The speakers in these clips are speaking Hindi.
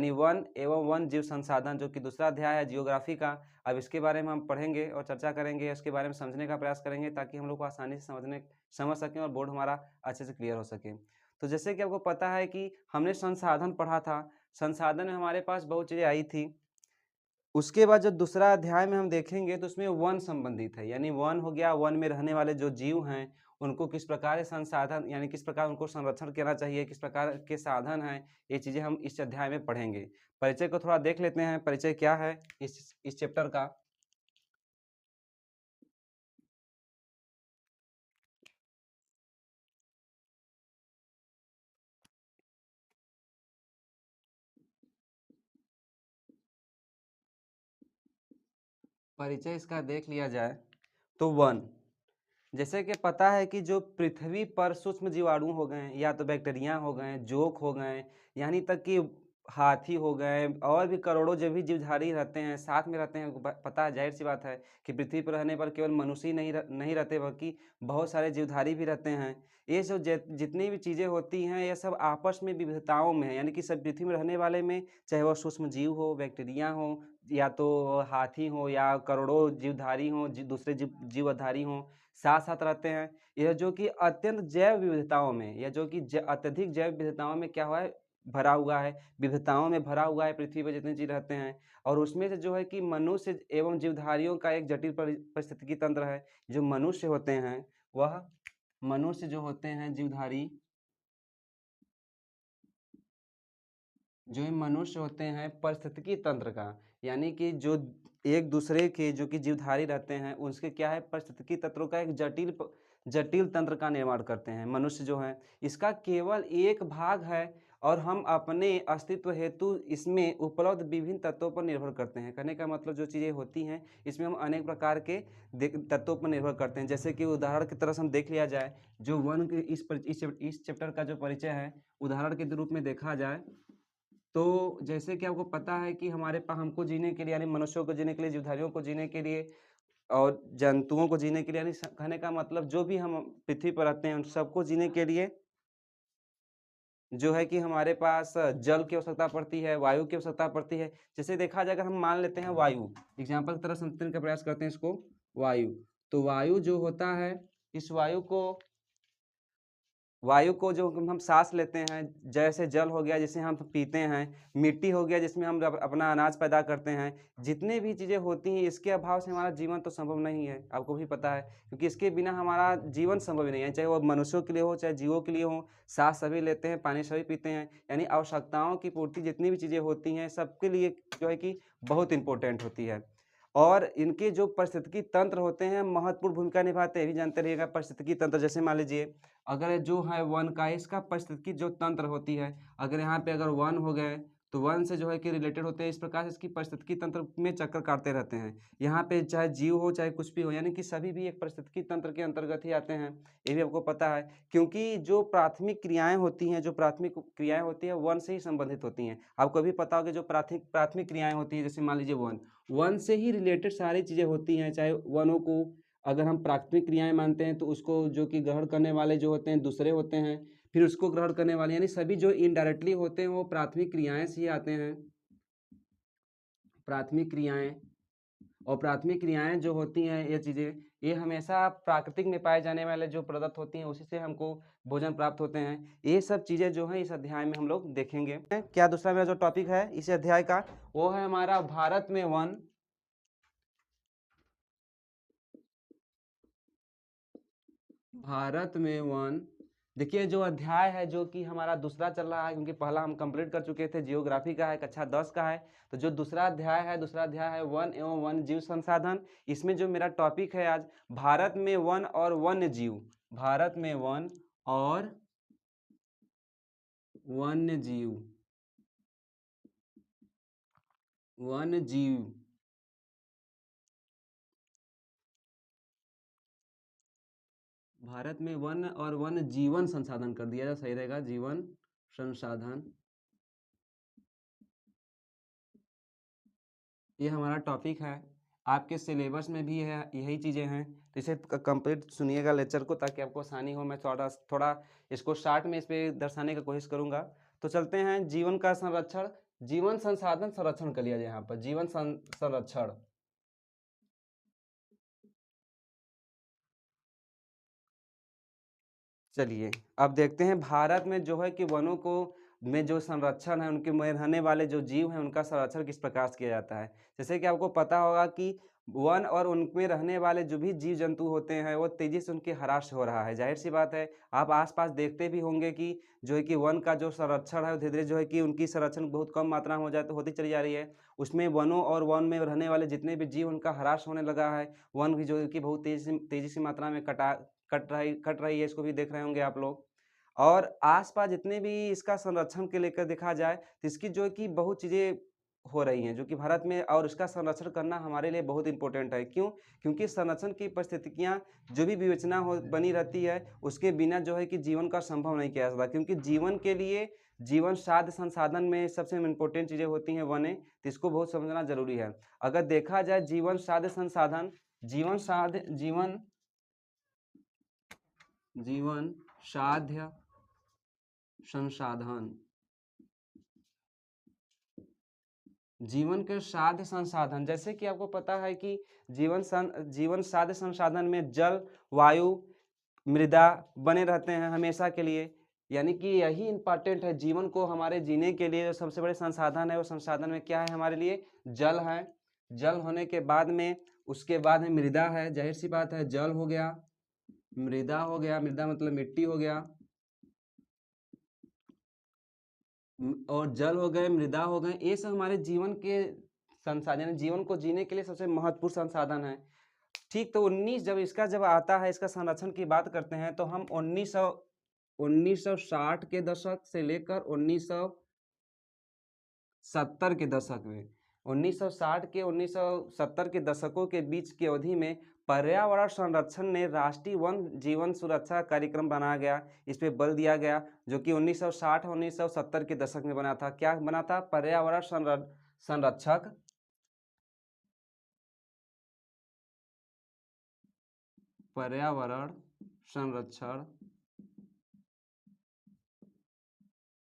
यानी वन एवं वन जीव संसाधन, जो कि दूसरा अध्याय है जियोग्राफी का। अब इसके बारे में हम पढ़ेंगे और चर्चा करेंगे, इसके बारे में समझने का प्रयास करेंगे ताकि हम लोग को आसानी से समझ सकें और बोर्ड हमारा अच्छे से क्लियर हो सके। तो जैसे कि आपको पता है कि हमने संसाधन पढ़ा था, संसाधन में हमारे पास बहुत चीज़ें आई थी। उसके बाद जब दूसरा अध्याय में हम देखेंगे तो उसमें वन संबंधित है, यानी वन हो गया, वन में रहने वाले जो जीव हैं उनको किस प्रकार के संसाधन यानी किस प्रकार उनको संरक्षण करना चाहिए, किस प्रकार के साधन हैं, ये चीज़ें हम इस अध्याय में पढ़ेंगे। परिचय को थोड़ा देख लेते हैं, परिचय क्या है इस चैप्टर का। परिचय इसका देख लिया जाए तो वन, जैसे कि पता है कि जो पृथ्वी पर सूक्ष्म जीवाणु हो गए या तो बैक्टीरिया हो गए, जोक हो गए, यानी तक कि हाथी हो गए और भी करोड़ों जो भी जीवधारी रहते हैं साथ में रहते हैं। पता है, जाहिर सी बात है कि पृथ्वी पर रहने पर केवल मनुष्य ही नहीं रहते बल्कि बहुत सारे जीवधारी भी रहते हैं। ये सब जितनी भी चीज़ें होती हैं ये सब आपस में विविधताओं में है, यानी कि सब पृथ्वी में रहने वाले में, चाहे वो सूक्ष्म जीव हो, बैक्टीरिया हो, या तो हाथी हो, या करोड़ों जीवधारी हों, दूसरे जीवधारी हों, साथ-साथ रहते हैं। यह जो कि अत्यंत जैव विविधताओं में, या जो कि अत्यधिक जैव विविधताओं में क्या हुआ है, भरा हुआ है, विविधताओं में भरा हुआ है पृथ्वी पे जितने जीव रहते हैं। और उसमें से जो है कि मनुष्य एवं जीवधारियों का एक जटिल पारिस्थितिकी तंत्र है। जो मनुष्य होते हैं, वह मनुष्य जो होते हैं जीवधारी, जो ये मनुष्य होते हैं पारिस्थितिकी तंत्र का, यानी कि जो एक दूसरे के जो कि जीवधारी रहते हैं उसके क्या है, पारिस्थितिकी तंत्रों का एक जटिल तंत्र का निर्माण करते हैं। मनुष्य जो है इसका केवल एक भाग है और हम अपने अस्तित्व हेतु इसमें उपलब्ध विभिन्न तत्वों पर निर्भर करते हैं। कहने का मतलब जो चीज़ें होती हैं इसमें हम अनेक प्रकार के तत्वों पर निर्भर करते हैं। जैसे कि उदाहरण की तरह से हम देख लिया जाए, जो वन के इस चैप्टर का जो परिचय है, उदाहरण के रूप में देखा जाए तो जैसे कि आपको पता है कि हमारे पास हमको जीने के लिए, यानी मनुष्यों को जीने के लिए, जीवधारियों को जीने के लिए और जंतुओं को जीने के लिए, यानी कहने का मतलब जो भी हम पृथ्वी पर रहते हैं उन सबको जीने के लिए जो है कि हमारे पास जल की आवश्यकता पड़ती है, वायु की आवश्यकता पड़ती है। जैसे देखा जाए, अगर हम मान लेते हैं वायु, एग्जाम्पल की तरह समझने का प्रयास करते हैं इसको, वायु। तो वायु जो होता है, इस वायु को जो हम सांस लेते हैं, जैसे जल हो गया जिसे हम पीते हैं, मिट्टी हो गया जिसमें हम अपना अनाज पैदा करते हैं, जितने भी चीज़ें होती हैं इसके अभाव से हमारा जीवन तो संभव नहीं है, आपको भी पता है, क्योंकि इसके बिना हमारा जीवन संभव ही नहीं है, चाहे वो मनुष्यों के लिए हो चाहे जीवों के लिए हो। सांस सभी लेते हैं, पानी सभी पीते हैं, यानी आवश्यकताओं की पूर्ति जितनी भी चीज़ें होती हैं सबके लिए जो है कि बहुत इंपॉर्टेंट होती है। और इनके जो पारिस्थितिकी तंत्र होते हैं महत्वपूर्ण भूमिका निभाते हैं, ये भी जानते रहिएगा। पारिस्थितिकी तंत्र जैसे मान लीजिए, अगर जो है वन का, इसका पारिस्थितिकी जो तंत्र होती है, अगर यहाँ पे अगर वन हो गए तो वन से जो है कि रिलेटेड होते हैं, इस प्रकार से इसकी पारिस्थितिकी तंत्र में चक्कर काटते रहते हैं। यहाँ पे चाहे जीव हो चाहे कुछ भी हो, यानी कि सभी भी एक पारिस्थितिकी तंत्र के अंतर्गत ही आते हैं, ये भी आपको पता है। क्योंकि जो प्राथमिक क्रियाएं होती हैं, वन से ही संबंधित होती हैं। आपको भी पता होगा जो प्राथमिक क्रियाएं होती हैं, जैसे मान लीजिए वन से ही रिलेटेड सारी चीज़ें होती हैं। चाहे वनों को अगर हम प्राथमिक क्रियाएं मानते हैं तो उसको जो कि ग्रहण करने वाले जो होते हैं दूसरे होते हैं, फिर उसको ग्रहण करने वाले, यानी सभी जो इनडायरेक्टली होते हैं वो प्राथमिक क्रियाएं से ही आते हैं। प्राथमिक क्रियाएं, और प्राथमिक क्रियाएं जो होती हैं ये चीज़ें, ये हमेशा प्राकृतिक में पाए जाने वाले जो पदार्थ होती हैं उसी से हमको भोजन प्राप्त होते हैं। ये सब चीज़ें जो हैं इस अध्याय में हम लोग देखेंगे। क्या दूसरा मेरा जो टॉपिक है इस अध्याय का, वो है हमारा भारत में वन। भारत में वन, देखिए जो अध्याय है जो कि हमारा दूसरा चल रहा है, क्योंकि पहला हम कंप्लीट कर चुके थे, जियोग्राफी का है, कक्षा 10 का है। तो जो दूसरा अध्याय है वन एवं वन्य जीव संसाधन। इसमें जो मेरा टॉपिक है आज, भारत में वन और वन्य जीव। भारत में वन और वन्य जीव, वन्य जीव, भारत में वन और वन्य जीवन संसाधन कर दिया जाए, सही रहेगा, जीवन संसाधन। ये हमारा टॉपिक है, आपके सिलेबस में भी है, यही चीज़ें हैं। तो इसे कंप्लीट सुनिएगा लेक्चर को ताकि आपको आसानी हो। मैं थोड़ा थोड़ा इसको शार्ट में इस पर दर्शाने की कोशिश करूँगा। तो चलते हैं, जीवन का संरक्षण, जीवन संसाधन संरक्षण कर लिया जाए यहाँ पर, जीवन संरक्षण। चलिए अब देखते हैं भारत में जो है कि वनों को में जो संरक्षण है, उनके में रहने वाले जो जीव हैं उनका संरक्षण किस प्रकार से किया जाता है। जैसे कि आपको पता होगा कि वन और उनमें रहने वाले जो भी जीव जंतु होते हैं वो तेजी से उनके ह्रास हो रहा है। जाहिर सी बात है, आप आसपास देखते भी होंगे कि जो है कि वन का जो संरक्षण है धीरे धीरे जो है कि उनकी संरक्षण बहुत कम मात्रा में होती चली जा रही है। उसमें वनों और वन में रहने वाले जितने भी जीव उनका ह्रास होने लगा है। वन भी जो है कि बहुत तेजी से मात्रा में कट रही है, इसको भी देख रहे होंगे आप लोग। और आस-पास जितने भी इसका संरक्षण के लेकर देखा जाए, तो इसकी जो है कि बहुत चीज़ें हो रही हैं, जो कि भारत में, और इसका संरक्षण करना हमारे लिए बहुत इम्पोर्टेंट है। क्यों? क्योंकि संरक्षण की परिस्थितियाँ जो भी विवेचना हो बनी रहती है, उसके बिना जो है कि जीवन का संभव नहीं किया जा सकता। क्योंकि जीवन के लिए जीवन साध्य संसाधन में सबसे इम्पोर्टेंट चीज़ें होती हैं वनें, तो इसको बहुत समझना ज़रूरी है। अगर देखा जाए जीवन साध्य संसाधन, जीवन साध्य जीवन साध्य संसाधन, जीवन के साध्य संसाधन, जैसे कि आपको पता है कि जीवन साध्य संसाधन में जल, वायु, मृदा बने रहते हैं हमेशा के लिए। यानी कि यही इम्पोर्टेंट है जीवन को हमारे जीने के लिए। जो सबसे बड़े संसाधन है वो संसाधन में क्या है हमारे लिए? जल है। जल होने के बाद में उसके बाद में मृदा है। जाहिर सी बात है, जल हो गया, मृदा हो गया, मृदा मतलब मिट्टी हो गया, और जल हो गए, मृदा हो गए, ये सब हमारे जीवन के संसाधन, जीवन को जीने के लिए सबसे महत्वपूर्ण संसाधन है। ठीक, तो 19 जब आता है, इसका संरक्षण की बात करते हैं, तो हम 1960 के दशक से लेकर 1970 के दशक में, 1960 के 1970 के दशकों के बीच की अवधि में पर्यावरण संरक्षण ने राष्ट्रीय वन जीवन सुरक्षा कार्यक्रम बनाया गया। इस पे बल दिया गया, जो कि 1960 और 1970 के दशक में बना था। क्या बना था? पर्यावरण संरक्षक पर्यावरण संरक्षण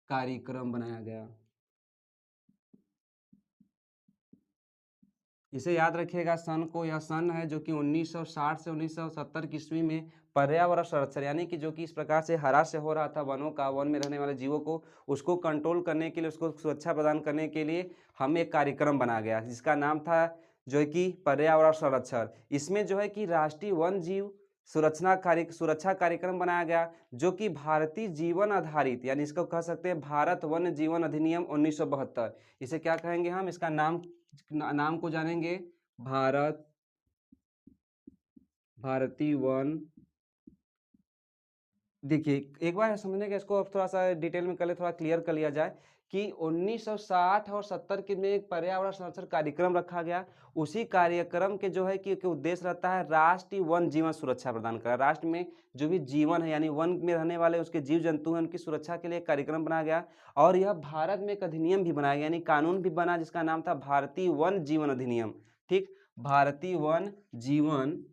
कार्यक्रम बनाया गया। इसे याद रखिएगा सन को, यह सन है जो कि 1960 से 1970 की ईस्वी में पर्यावरण संरक्षण, यानी कि जो कि इस प्रकार से ह्रास हो रहा था वनों का, वन में रहने वाले जीवों को, उसको कंट्रोल करने के लिए, उसको सुरक्षा प्रदान करने के लिए हम एक कार्यक्रम बनाया गया जिसका नाम था जो है कि पर्यावरण संरक्षण। इसमें जो है कि राष्ट्रीय वन जीव सुरक्षा कार्यक्रम बनाया गया, जो कि भारतीय जीवन आधारित, यानी इसको कह सकते हैं भारत वन्य जीवन अधिनियम 1972। इसे क्या कहेंगे हम? इसका नाम को जानेंगे, भारतीय वन। देखिए, एक बार समझने का, इसको अब थोड़ा सा डिटेल में कर ले, थोड़ा क्लियर कर लिया जाए कि 1960 और 70 के में एक पर्यावरण संरक्षण कार्यक्रम रखा गया। उसी कार्यक्रम के जो है कि उद्देश्य रहता है राष्ट्रीय वन जीवन सुरक्षा प्रदान करना। राष्ट्र में जो भी जीवन है, यानी वन में रहने वाले उसके जीव जंतु हैं, उनकी सुरक्षा के लिए एक कार्यक्रम बनाया गया। और यह भारत में एक अधिनियम भी बनाया गया, यानी कानून भी बना, जिसका नाम था भारतीय वन जीवन अधिनियम। ठीक, भारतीय वन जीवन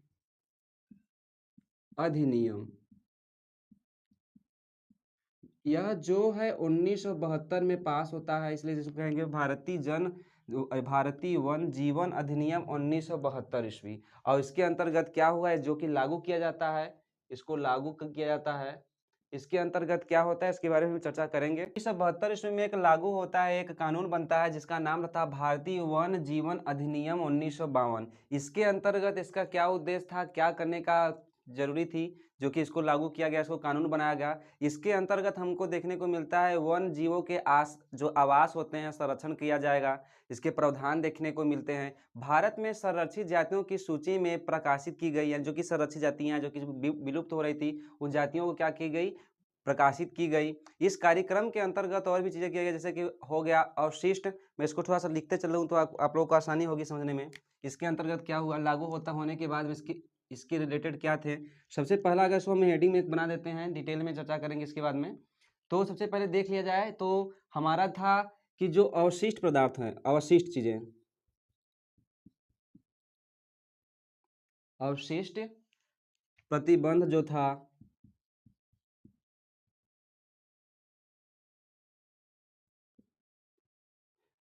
अधिनियम। यह जो है 1972 में पास होता है, इसलिए जिसको कहेंगे भारतीय वन जीवन अधिनियम 1972 ईस्वी। और इसके अंतर्गत क्या हुआ है, जो कि लागू किया जाता है, इसको लागू किया जाता है। इसके अंतर्गत क्या होता है, इसके बारे में चर्चा करेंगे। 1972 ईस्वी में एक लागू होता है, एक कानून बनता है जिसका नाम रहता है भारतीय वन जीवन अधिनियम 1952। इसके अंतर्गत इसका क्या उद्देश्य था, क्या करने का जरूरी थी, जो कि इसको लागू किया गया, इसको कानून बनाया गया। इसके अंतर्गत हमको देखने को मिलता है वन जीवों के जो आवास होते हैं संरक्षण किया जाएगा। इसके प्रावधान देखने को मिलते हैं। भारत में संरक्षित जातियों की सूची में प्रकाशित की गई है, जो कि संरक्षित जातियां हैं, जो कि विलुप्त हो रही थी, उन जातियों को क्या की गई? प्रकाशित की गई। इस कार्यक्रम के अंतर्गत और भी चीजें किया गया, जैसे कि हो गया अवशिष्ट। मैं इसको थोड़ा सा लिखते चल रहा हूँ तो आप लोगों को आसानी होगी समझने में। इसके अंतर्गत क्या हुआ, लागू होने के बाद इसके रिलेटेड क्या थे। सबसे पहला अगर इसको हम हेडिंग में बना देते हैं, डिटेल में चर्चा करेंगे इसके बाद में। तो सबसे पहले देख लिया जाए तो हमारा था कि जो अवशिष्ट पदार्थ हैं, अवशिष्ट चीजें, अवशिष्ट प्रतिबंध जो था,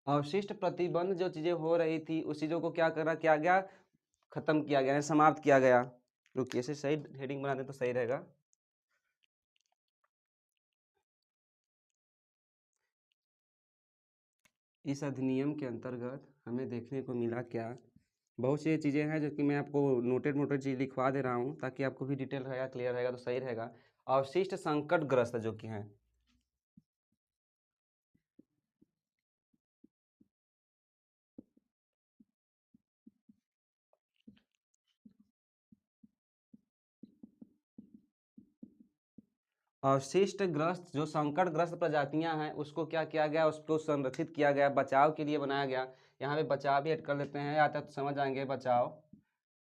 अवशिष्ट प्रतिबंध जो चीजें हो रही थी उस चीजों को क्या करना किया गया, खत्म किया गया, यानी समाप्त किया गया। रुकिए, इसे सही हेडिंग बना दे तो सही रहेगा। इस अधिनियम के अंतर्गत हमें देखने को मिला क्या, बहुत सी चीज़ें हैं जो कि मैं आपको नोटेड नोटेड चीज़ लिखवा दे रहा हूँ ताकि आपको भी डिटेल रहेगा, क्लियर रहेगा तो सही रहेगा। अवशिष्ट संकटग्रस्त जो कि हैं, अवशिष्ट ग्रस्त जो संकटग्रस्त प्रजातियां हैं उसको क्या किया गया, उसको संरक्षित किया गया, बचाव के लिए बनाया गया। यहाँ पे बचाव भी ऐड कर लेते हैं, आता तो समझ आएंगे बचाव।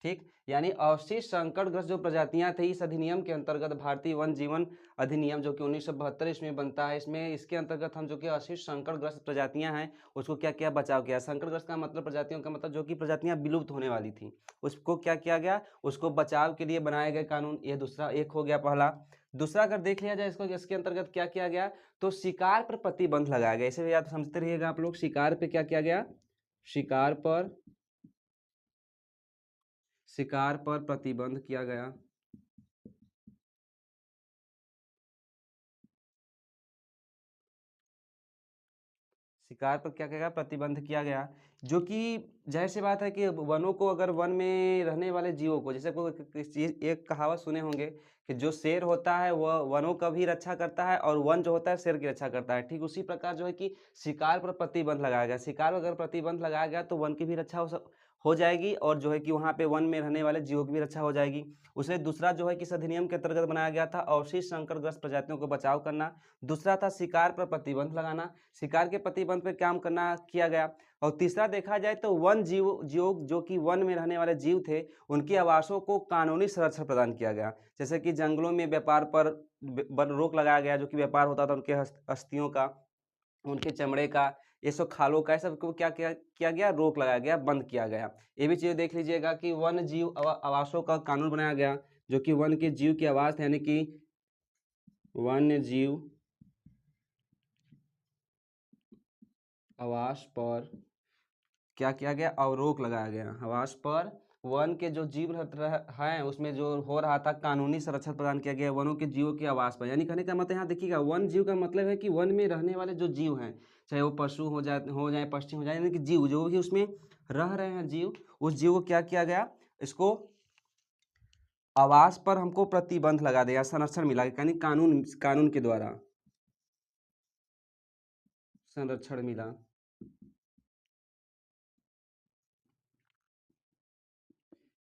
ठीक, यानी अवशिष्ट संकटग्रस्त जो प्रजातियां थी इस अधिनियम के अंतर्गत, भारतीय वन जीवन अधिनियम जो कि 1972 इसमें बनता है, इसमें इसके अंतर्गत हम जो कि अवशिष्ट संकटग्रस्त प्रजातियां हैं उसको क्या किया, बचाव किया। संकटग्रस्त का मतलब प्रजातियों का मतलब जो कि प्रजातियां विलुप्त होने वाली थी उसको क्या किया गया, उसको बचाव के लिए बनाए गए कानून। ये दूसरा एक हो गया पहला। दूसरा अगर देख लिया जाए इसको, इसके अंतर्गत क्या किया गया, तो शिकार पर प्रतिबंध लगाया गया। इसे याद समझते रहिएगा आप लोग, शिकार पे क्या किया गया, शिकार पर, शिकार पर प्रतिबंध किया गया। शिकार पर क्या किया गया, प्रतिबंध किया गया। जो कि जाहिर सी बात है कि वनों को, अगर वन में रहने वाले जीवों को, जैसे कोई चीज, एक कहावत सुने होंगे कि जो शेर होता है वह वनों का भी रक्षा करता है और वन जो होता है शेर की रक्षा करता है। ठीक उसी प्रकार जो है कि शिकार पर प्रतिबंध लगाया गया। शिकार पर अगर प्रतिबंध लगाया गया तो वन की भी रक्षा हो जाएगी और जो है कि वहाँ पे वन में रहने वाले जीवों की भी रक्षा हो जाएगी। उसे दूसरा जो है कि इस अधिनियम के अंतर्गत बनाया गया था अवशिष्ट संकटग्रस्त प्रजातियों को बचाव करना। दूसरा था शिकार पर प्रतिबंध लगाना, शिकार के प्रतिबंध पर काम करना किया गया। और तीसरा देखा जाए तो वन जीव जो कि वन में रहने वाले जीव थे उनके आवासों को कानूनी संरक्षण प्रदान किया गया। जैसे कि जंगलों में व्यापार पर रोक लगाया गया, जो कि व्यापार होता था उनके अस्थियों का, उनके चमड़े का, ये सब खालों का, सब को क्या किया गया, रोक लगाया गया, बंद किया गया। ये भी चीज़ देख लीजिएगा कि वन जीव आवासों का कानून बनाया गया, जो कि वन के जीव की आवास यानी कि वन्य जीव आवास पर क्या किया गया, अवरोक लगाया गया। आवास पर वन के जो जीव हैं उसमें जो हो रहा था कानूनी संरक्षण प्रदान किया गया वनों के जीवों के आवास पर। यानी कहने का मतलब यहाँ देखिएगा, वन जीव का मतलब है कि वन में रहने वाले जो जीव हैं, चाहे वो पशु हो जाए पक्षी हो जाए, यानी कि जीव जो भी उसमें रह रहे हैं जीव, उस जीव को क्या किया गया, इसको आवास पर हमको प्रतिबंध लगा दिया, संरक्षण मिला, यानी कानून कानून के द्वारा संरक्षण मिला।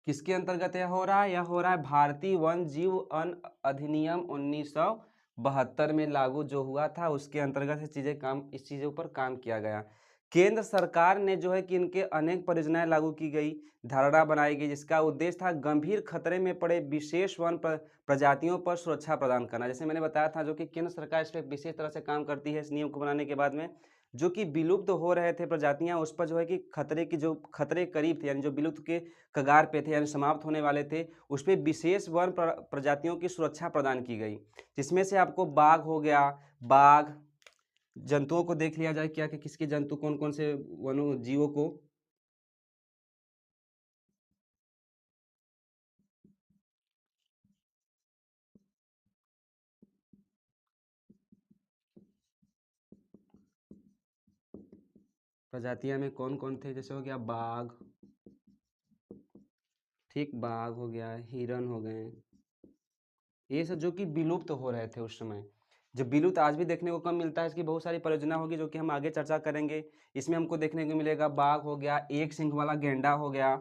किसके अंतर्गत यह हो रहा है, यह हो रहा है भारतीय वन जीव अधिनियम 1972 में लागू जो हुआ था उसके अंतर्गत इस चीज़ों पर काम किया गया। केंद्र सरकार ने जो है कि इनके अनेक परियोजनाएं लागू की गई, धारणा बनाई गई, जिसका उद्देश्य था गंभीर खतरे में पड़े विशेष वन प्रजातियों पर सुरक्षा प्रदान करना। जैसे मैंने बताया था जो कि केंद्र सरकार इस पर विशेष तरह से काम करती है इस नियम को बनाने के बाद में। जो कि विलुप्त हो रहे थे प्रजातियां उस पर जो है कि खतरे करीब थे, यानी जो विलुप्त के कगार पे थे यानी समाप्त होने वाले थे, उस पर विशेष वन प्रजातियों की सुरक्षा प्रदान की गई। जिसमें से आपको बाघ हो गया, बाघ, जंतुओं को देख लिया जाए क्या कि किसके जंतु कौन कौन से वनों जीवों को, प्रजातियां में कौन कौन थे, जैसे हो गया बाघ, ठीक, बाघ हो गया, हिरन हो गए, ये सब जो कि विलुप्त हो रहे थे उस समय, जो विलुप्त आज भी देखने को कम मिलता है। इसकी बहुत सारी परियोजना होगी जो कि हम आगे चर्चा करेंगे। इसमें हमको देखने को मिलेगा बाघ हो गया, एक सिंह वाला गेंडा हो गया,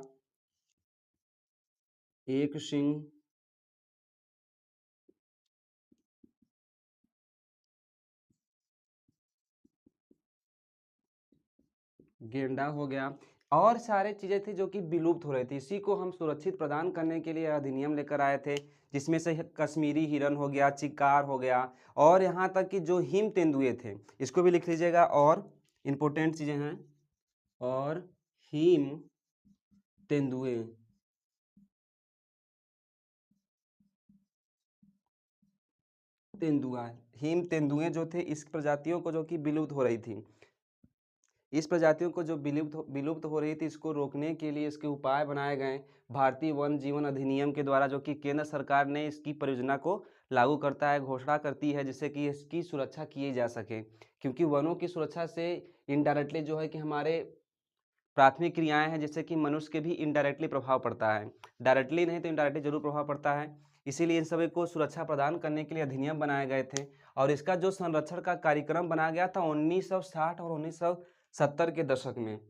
एक सिंह गेंडा हो गया, और सारे चीज़ें थी जो कि विलुप्त हो रही थी। इसी को हम सुरक्षित प्रदान करने के लिए अधिनियम लेकर आए थे, जिसमें से कश्मीरी हिरन हो गया, चिक्कार हो गया, और यहाँ तक कि जो हिम तेंदुए थे, इसको भी लिख लीजिएगा, और इम्पोर्टेंट चीज़ें हैं, और हिम तेंदुए, तेंदुआ, हिम तेंदुए जो थे इस प्रजातियों को जो कि विलुप्त हो रही थी, इस प्रजातियों को जो विलुप्त हो रही थी, इसको रोकने के लिए इसके उपाय बनाए गए भारतीय वन जीवन अधिनियम के द्वारा, जो कि केंद्र सरकार ने इसकी परियोजना को लागू करता है, घोषणा करती है, जिससे कि इसकी सुरक्षा की जा सके। क्योंकि वनों की सुरक्षा से इनडायरेक्टली जो है कि हमारे प्राथमिक क्रियाएं हैं, जिससे कि मनुष्य के भी इनडायरेक्टली प्रभाव पड़ता है, डायरेक्टली नहीं तो इनडायरेक्टली जरूर प्रभाव पड़ता है। इसीलिए इन सभी को सुरक्षा प्रदान करने के लिए अधिनियम बनाए गए थे, और इसका जो संरक्षण का कार्यक्रम बनाया गया था 1960 और 1970 के दशक में।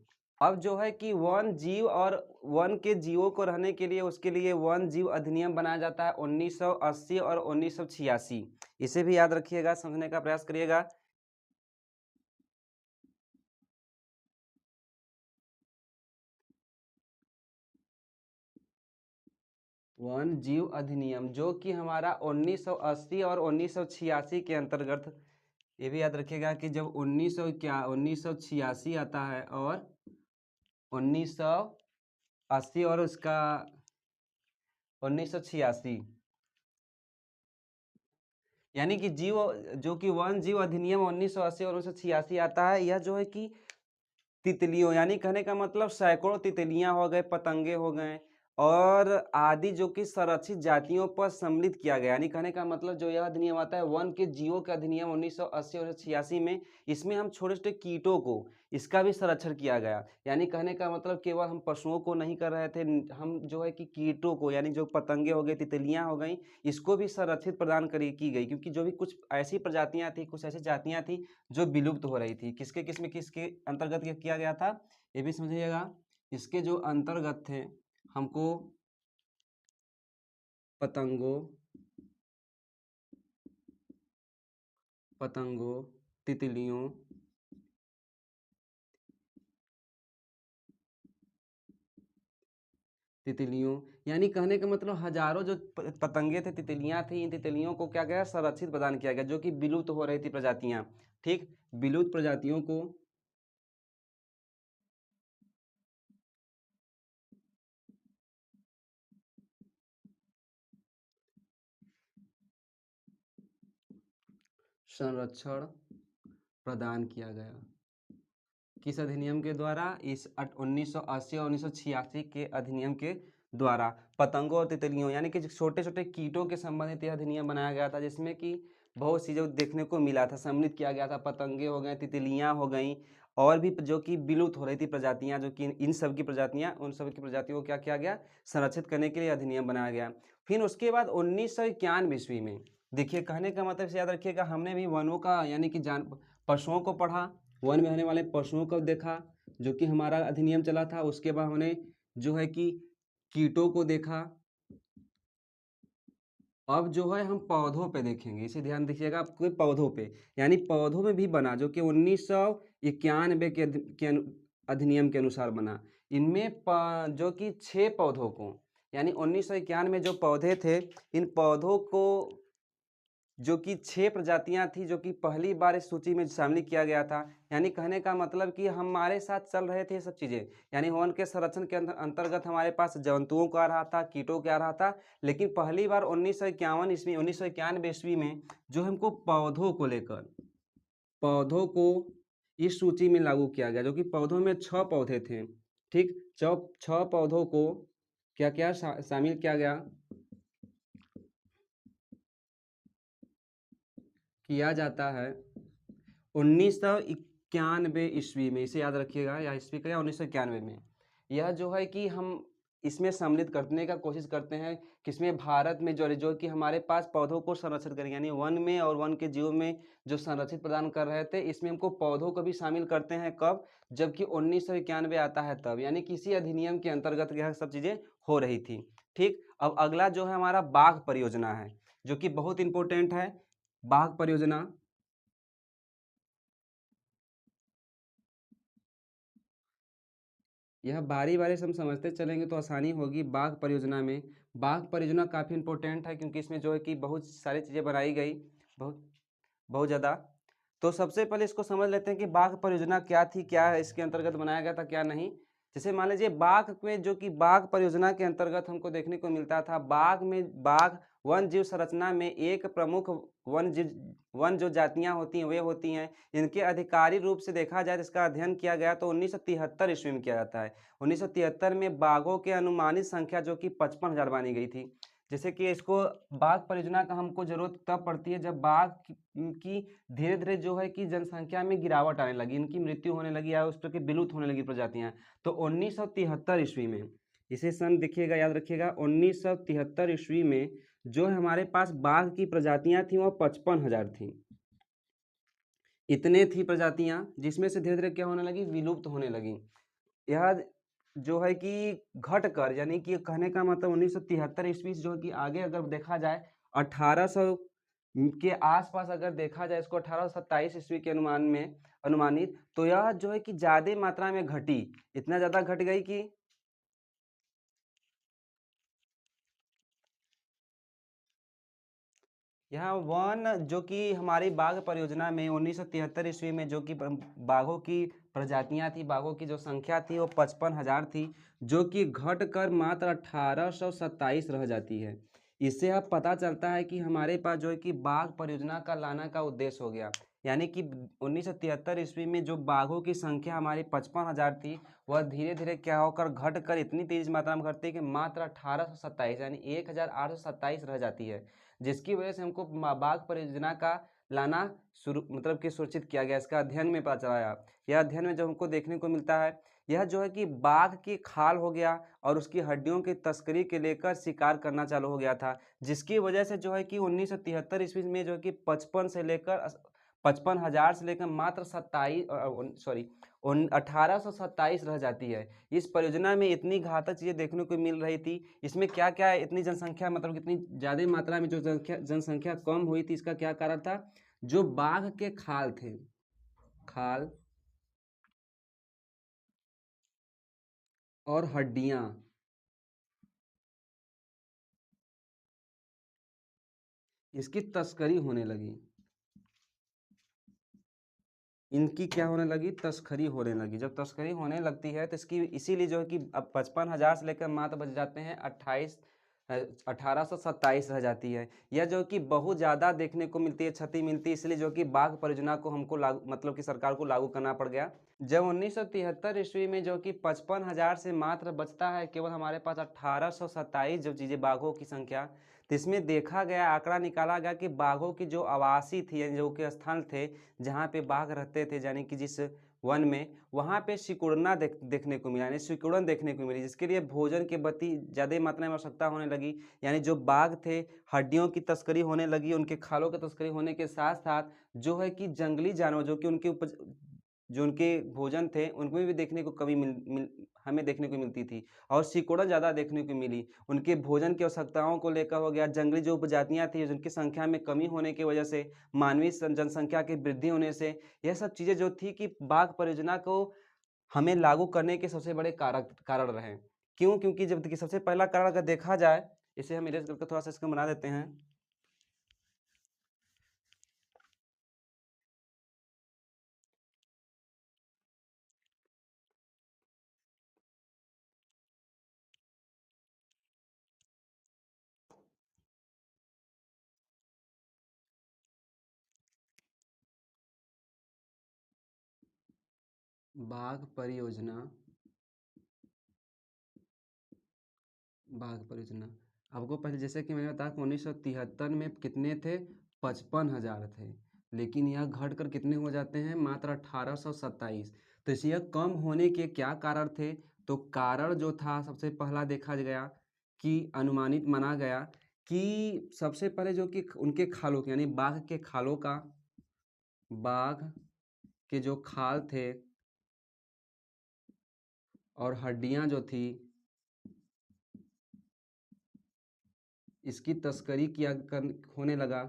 अब जो है कि वन जीव और वन के जीवों को रहने के लिए, उसके लिए वन जीव अधिनियम बनाया जाता है 1980 और 1986। इसे भी याद रखिएगा, समझने का प्रयास करिएगा। वन जीव अधिनियम जो कि हमारा 1980 और 1986 के अंतर्गत, ये भी याद रखिएगा कि जब 1986 आता है और 1980 और उसका 1986, यानी कि जीव जो कि वन जीव अधिनियम 1980 और 1986 आता है, यह जो है कि तितलियों, यानी कहने का मतलब सैकड़ों तितलियां हो गए, पतंगे हो गए और आदि जो कि संरक्षित जातियों पर सम्मिलित किया गया। यानी कहने का मतलब जो यह अधिनियम आता है वन के जीवों का अधिनियम 1980 और 86 में, इसमें हम छोटे छोटे कीटों को, इसका भी संरक्षण किया गया। यानी कहने का मतलब केवल हम पशुओं को नहीं कर रहे थे, हम जो है कि कीटों को, यानी जो पतंगे हो गए, तितलियां हो गई, इसको भी संरक्षित प्रदान करी की गई। क्योंकि जो भी कुछ ऐसी प्रजातियां थी, कुछ ऐसी जातियां थी जो विलुप्त हो रही थी, किसके अंतर्गत किया गया था, ये भी समझिएगा। इसके जो अंतर्गत थे, हमको पतंगों तितलियों, यानी कहने का मतलब हजारों जो पतंगे थे, तितलियां थी, इन तितलियों को क्या गया, संरक्षित प्रदान किया गया, जो कि विलुप्त हो रही थी प्रजातियां। ठीक, विलुप्त प्रजातियों को संरक्षण प्रदान किया गया। किस अधिनियम के द्वारा, इस 1980 और 1986 के अधिनियम के द्वारा। पतंगों और तितलियों, यानी कि छोटे छोटे कीटों के संबंधित यह अधिनियम बनाया गया था, जिसमें कि बहुत सी जो देखने को मिला था, सम्मिलित किया गया था, पतंगे हो गए, तितलियां हो गई, और भी जो कि विलुप्त हो रही थी प्रजातियां, जो कि इन सब की प्रजातियां, उन सब की प्रजातियों को क्या किया गया, संरक्षित करने के लिए अधिनियम बनाया गया। फिर उसके बाद 1991 ईस्वी में, देखिए कहने का मतलब से याद रखिएगा, हमने भी वनों का, यानी कि पशुओं को पढ़ा, वन में रहने वाले पशुओं को देखा, जो कि हमारा अधिनियम चला था। उसके बाद हमने जो है कि कीटों को देखा। अब जो है हम पौधों पे देखेंगे, इसे ध्यान दीजिएगा, आपके पौधों पे, यानी पौधों में भी बना, जो कि 1991 के अधिनियम के अनुसार बना। इनमें जो कि 6 पौधों को, यानी 1991 में जो पौधे थे, इन पौधों को जो कि 6 प्रजातियां थी, जो कि पहली बार इस सूची में शामिल किया गया था। यानी कहने का मतलब कि हमारे साथ चल रहे थे ये सब चीज़ें, यानी वन के संरक्षण के अंतर्गत हमारे पास जंतुओं का आ रहा था, कीटों का आ रहा था, लेकिन पहली बार 1991 ईस्वी में जो हमको पौधों को लेकर, पौधों को इस सूची में लागू किया गया, जो कि पौधों में 6 पौधे थे। ठीक, 6 पौधों को क्या क्या शामिल किया गया, किया जाता है 1991 ईस्वी में। इसे याद रखिएगा, या ईस्वी का, या 1991 में। यह जो है कि हम इसमें सम्मिलित करने का कोशिश करते हैं, किसमें, भारत में, जो कि हमारे पास पौधों को संरक्षित करेंगे, यानी वन में और वन के जीव में जो संरक्षित प्रदान कर रहे थे, इसमें हमको पौधों को भी शामिल करते हैं। कब, जबकि 1991 आता है तब, यानी किसी अधिनियम के अंतर्गत यह सब चीज़ें हो रही थी। ठीक, अब अगला जो है हमारा बाघ परियोजना है, जो कि बहुत इंपॉर्टेंट है। बाघ परियोजना, यह बारी बारी से हम समझते चलेंगे तो आसानी होगी। बाघ परियोजना में, बाघ परियोजना काफ़ी इंपॉर्टेंट है, क्योंकि इसमें जो है कि बहुत सारी चीज़ें बनाई गई, बहुत बहुत ज़्यादा। तो सबसे पहले इसको समझ लेते हैं कि बाघ परियोजना क्या थी, क्या है इसके अंतर्गत बनाया गया था, क्या नहीं। जैसे मान लीजिए बाघ में जो कि बाघ परियोजना के अंतर्गत हमको देखने को मिलता था, बाघ वन जीव संरचना में एक प्रमुख वन जो जातियाँ होती हैं, वे होती हैं। इनके आधिकारिक रूप से देखा जाए तो इसका अध्ययन किया गया तो 1973 ईस्वी में किया जाता है। 1973 में बाघों की अनुमानित संख्या जो कि 55,000 मानी गई थी। जैसे कि इसको बाघ परियोजना का हमको ज़रूरत तब पड़ती है जब बाघ की धीरे-धीरे जो है कि जनसंख्या में गिरावट आने लगी, इनकी मृत्यु होने लगी या उस तरह की विलुप्त होने लगी प्रजातियाँ। तो 1973 ईस्वी में, इसे सन देखिएगा, याद रखिएगा, 1973 ईस्वी में जो हमारे पास बाघ की प्रजातियां थी वह 55,000 थी। इतने थी प्रजातियां जिसमें से धीरे धीरे क्या होने लगी, विलुप्त होने लगी। यह जो है कि घट कर, यानी कि कहने का मतलब 1973 ईस्वी से जो है कि आगे अगर देखा जाए 1800 के आसपास अगर देखा जाए इसको 1827 ईस्वी के अनुमान में अनुमानित, तो यह जो है कि ज्यादा मात्रा में घटी, इतना ज्यादा घट गई कि यहाँ वन जो कि हमारी बाघ परियोजना में 1973 ईस्वी में जो कि बाघों की प्रजातियां थी, बाघों की जो संख्या थी वो 55,000 थी, जो कि घट कर मात्र 1827 रह जाती है। इससे अब पता चलता है कि हमारे पास जो है कि बाघ परियोजना का लाना का उद्देश्य हो गया। यानी कि 1973 ईस्वी में जो बाघों की संख्या हमारी 55,000 थी, वह धीरे धीरे क्या होकर घट कर इतनी तेज मात्रा में घटती है कि मात्र 1827 यानी 1827 रह जाती है। जिसकी वजह से हमको बाघ परियोजना का लाना शुरू मतलब कि सुरक्षित किया गया। इसका अध्ययन में पता चला, यह अध्ययन में जो हमको देखने को मिलता है, यह जो है कि बाघ की खाल हो गया और उसकी हड्डियों की तस्करी के लेकर शिकार करना चालू हो गया था, जिसकी वजह से जो है कि 1973 ईस्वी में जो है कि 55,000 से लेकर मात्र 1827 रह जाती है। इस परियोजना में इतनी घातक चीजें देखने को मिल रही थी। इसमें क्या क्या इतनी जनसंख्या मतलब कितनी ज्यादा मात्रा में जो जनसंख्या कम हुई थी, इसका क्या कारण था? जो बाघ के खाल थे, खाल और हड्डियां, इसकी तस्करी होने लगी। इनकी क्या होने लगी, तस्करी होने लगी। जब तस्करी होने लगती है तो इसकी इसीलिए जो है कि अब 55,000 से लेकर मात्र बच जाते हैं 1827 रह जाती है। यह जो कि बहुत ज़्यादा देखने को मिलती है, क्षति मिलती है, इसलिए जो कि बाघ परियोजना को हमको लागू मतलब कि सरकार को लागू करना पड़ गया। जब 1973 ईस्वी में जो कि 55,000 से मात्र बचता है केवल हमारे पास 1827 जो चीज़ें बाघों की संख्या, तो इसमें देखा गया, आंकड़ा निकाला गया कि बाघों की जो आवासी थी यानी जो कि स्थल थे जहाँ पे बाघ रहते थे, यानी कि जिस वन में, वहाँ पे सिकुड़ना देखने को मिला, यानी सिकुड़न देखने को मिली, जिसके लिए भोजन के प्रति ज़्यादा मात्रा में आवश्यकता होने लगी। यानी जो बाघ थे, हड्डियों की तस्करी होने लगी, उनके खालों की तस्करी होने के साथ साथ जो है कि जंगली जानवर जो कि उनके उपज जो उनके भोजन थे उनमें भी देखने को कमी हमें देखने को मिलती थी और सिकुड़न ज़्यादा देखने को मिली। उनके भोजन की आवश्यकताओं को लेकर हो गया, जंगली जो उपजातियाँ थी जिनकी संख्या में कमी होने की वजह से, मानवीय जनसंख्या की वृद्धि होने से, यह सब चीज़ें जो थी कि बाघ परियोजना को हमें लागू करने के सबसे बड़े कारक कारण रहे। क्यों? क्योंकि जब देखिए सबसे पहला कारण अगर देखा जाए, इसे हम इरेज करके थोड़ा सा इसको बना देते हैं। बाघ परियोजना, बाघ परियोजना, आपको पहले जैसे कि मैंने बताया कि 1973 में कितने थे, 55,000 थे, लेकिन यह घट कर कितने हो जाते हैं, मात्र 1827। तो इसे यह कम होने के क्या कारण थे? तो कारण जो था सबसे पहला देखा गया कि अनुमानित माना गया कि सबसे पहले जो कि उनके खालों के यानी बाघ के खालों का, बाघ के जो खाल थे और हड्डियां जो थी, इसकी तस्करी होने लगा।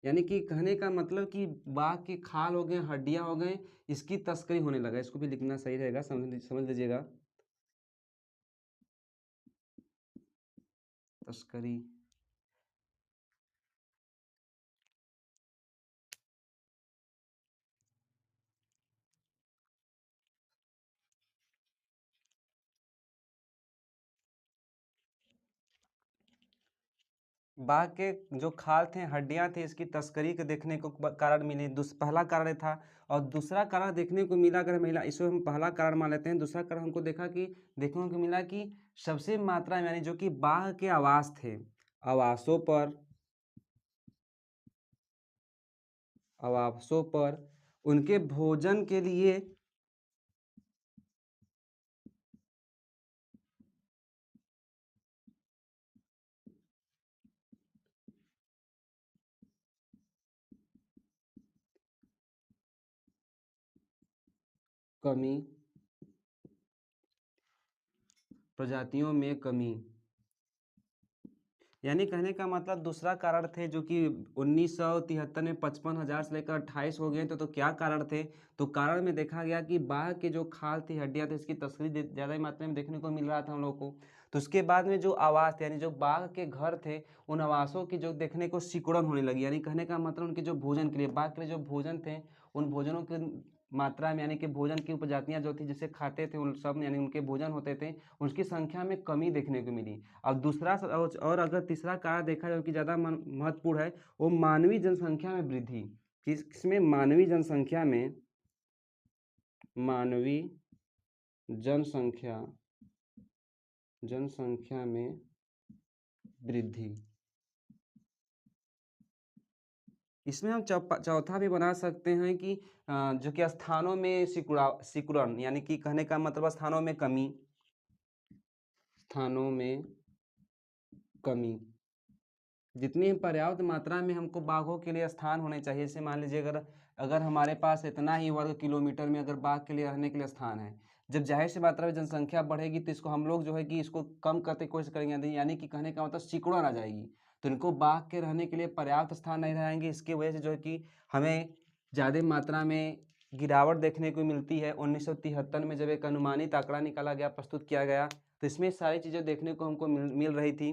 यानी कि कहने का मतलब कि बाघ के खाल हो गए, हड्डियां हो गए, इसकी तस्करी होने लगा। इसको भी लिखना सही रहेगा, समझ लीजिएगा, तस्करी। बाघ के जो खाल थे, हड्डियां थी, इसकी तस्करी के देखने को कारण मिली। पहला कारण ये था। और दूसरा कारण देखने को मिला, अगर महिला, इसको हम पहला कारण मान लेते हैं। दूसरा कारण हमको देखने को मिला कि सबसे मात्रा में, यानी जो कि बाघ के आवास थे, आवासों पर उनके भोजन के लिए कमी, प्रजातियों में कमी, यानी कहने का मतलब दूसरा कारण थे जो कि 1973 में 55,000 से लेकर 28 हो गए थे। तो क्या कारण थे? तो कारण में देखा गया कि बाघ के जो खाल थी, हड्डियां थी, इसकी तस्करी ज़्यादा मात्रा में देखने को मिल रहा था हम लोग को। तो उसके बाद में जो आवास थे, यानी जो बाघ के घर थे, उन आवासों की जो देखने को सिकुड़न होने लगी। यानी कहने का मतलब उनके जो भोजन के लिए, बाघ के लिए जो भोजन थे, उन भोजनों के मात्रा में, यानी कि भोजन की उपजातियां जो थी जिसे खाते थे उन सब, यानी उनके भोजन होते थे, उसकी संख्या में कमी देखने को मिली। अब दूसरा और अगर तीसरा कारण देखा जाए कि ज़्यादा महत्वपूर्ण है, वो मानवीय जनसंख्या में वृद्धि। किसमें? मानवीय जनसंख्या में वृद्धि। इसमें हम चौथा भी बना सकते हैं कि जो कि स्थानों में सिकुड़न, यानी कि कहने का मतलब स्थानों में कमी। जितनी पर्याप्त मात्रा में हमको बाघों के लिए स्थान होने चाहिए। जैसे मान लीजिए अगर अगर हमारे पास इतना ही वर्ग किलोमीटर में अगर बाघ के लिए रहने के लिए स्थान है, जब जाहिर सी मात्रा में जनसंख्या बढ़ेगी तो इसको हम लोग जो है कि इसको कम करने की कोशिश करेंगे, यानी कि कहने का मतलब सिकुड़न आ जाएगी। तो इनको बाघ के रहने के लिए पर्याप्त स्थान नहीं रहेंगे। इसकी वजह से जो है कि हमें ज़्यादा मात्रा में गिरावट देखने को मिलती है। 1973 में जब एक अनुमानित आंकड़ा निकाला गया, प्रस्तुत किया गया, तो इसमें सारी चीज़ें देखने को हमको मिल रही थी।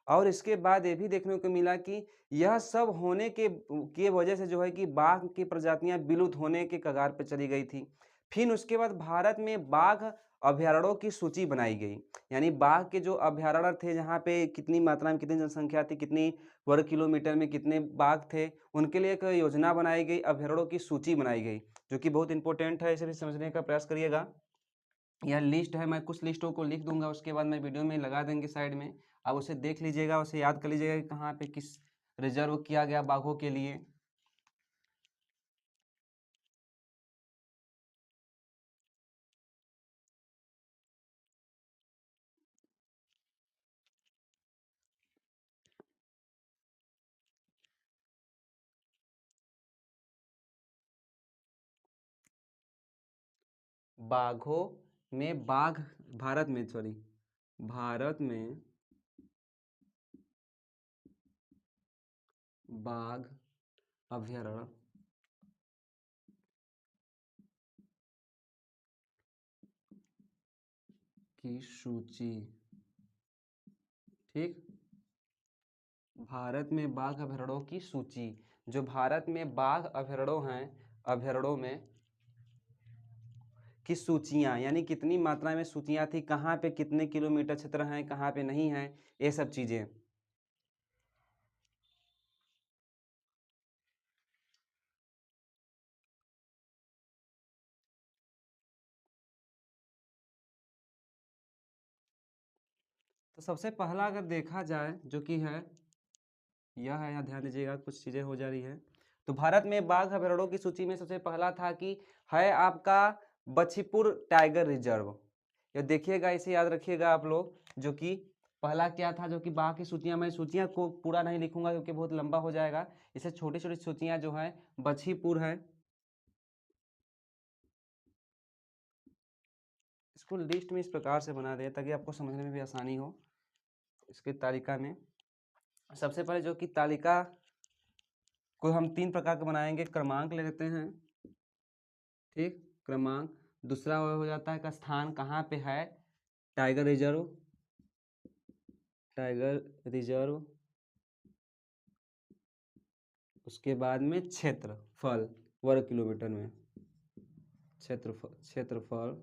और इसके बाद ये भी देखने को मिला कि यह सब होने के वजह से जो है कि बाघ की प्रजातियां विलुप्त होने के कगार पर चली गई थी। फिर उसके बाद भारत में बाघ अभयारण्यों की सूची बनाई गई। यानी बाघ के जो अभयारण्य थे, जहाँ पे कितनी मात्रा में कितनी जनसंख्या थी, कितनी वर्ग किलोमीटर में कितने बाघ थे, उनके लिए एक योजना बनाई गई, अभयारण्यों की सूची बनाई गई, जो कि बहुत इंपॉर्टेंट है। इसे भी समझने का प्रयास करिएगा। यह लिस्ट है, मैं कुछ लिस्टों को लिख दूंगा, उसके बाद मैं वीडियो में लगा देंगे साइड में। आप उसे देख लीजिएगा, उसे याद कर लीजिएगा कि कहाँ पे किस रिजर्व किया गया बाघों के लिए। बाघों में भारत में बाघ अभयारण्य की सूची। ठीक, भारत में बाघ अभयारण्यों की सूची। जो भारत में बाघ अभयारण्यों हैं, अभयारण्यों में की सूचियाँ, यानी कितनी मात्रा में सूचियाँ थी, कहाँ पे कितने किलोमीटर क्षेत्र हैं, कहाँ पे नहीं है, ये सब चीज़ें। तो सबसे पहला अगर देखा जाए जो कि है यह है, यहाँ ध्यान दीजिएगा, कुछ चीज़ें हो जा रही है। तो भारत में बाघ अभयारण्यों की सूची में सबसे पहला था कि है आपका बछीपुर टाइगर रिजर्व। ये देखिएगा, इसे याद रखिएगा आप लोग। जो कि पहला क्या था, जो कि बाघ की सूचियाँ, मैं सूचियाँ को पूरा नहीं लिखूंगा क्योंकि बहुत लंबा हो जाएगा। इसे छोटी छोटी सूचियाँ जो है, बछीपुर है, इसको लिस्ट में इस प्रकार से बना दें ताकि आपको समझने में भी आसानी हो। इसकी तालिका में सबसे पहले जो कि तालिका को हम 3 प्रकार के बनाएंगे। क्रमांक ले लेते हैं, ठीक, क्रमांक। दूसरा हो जाता है का स्थान, कहाँ पे है, टाइगर रिजर्व, उसके बाद में क्षेत्रफल, वर्ग किलोमीटर में क्षेत्रफल,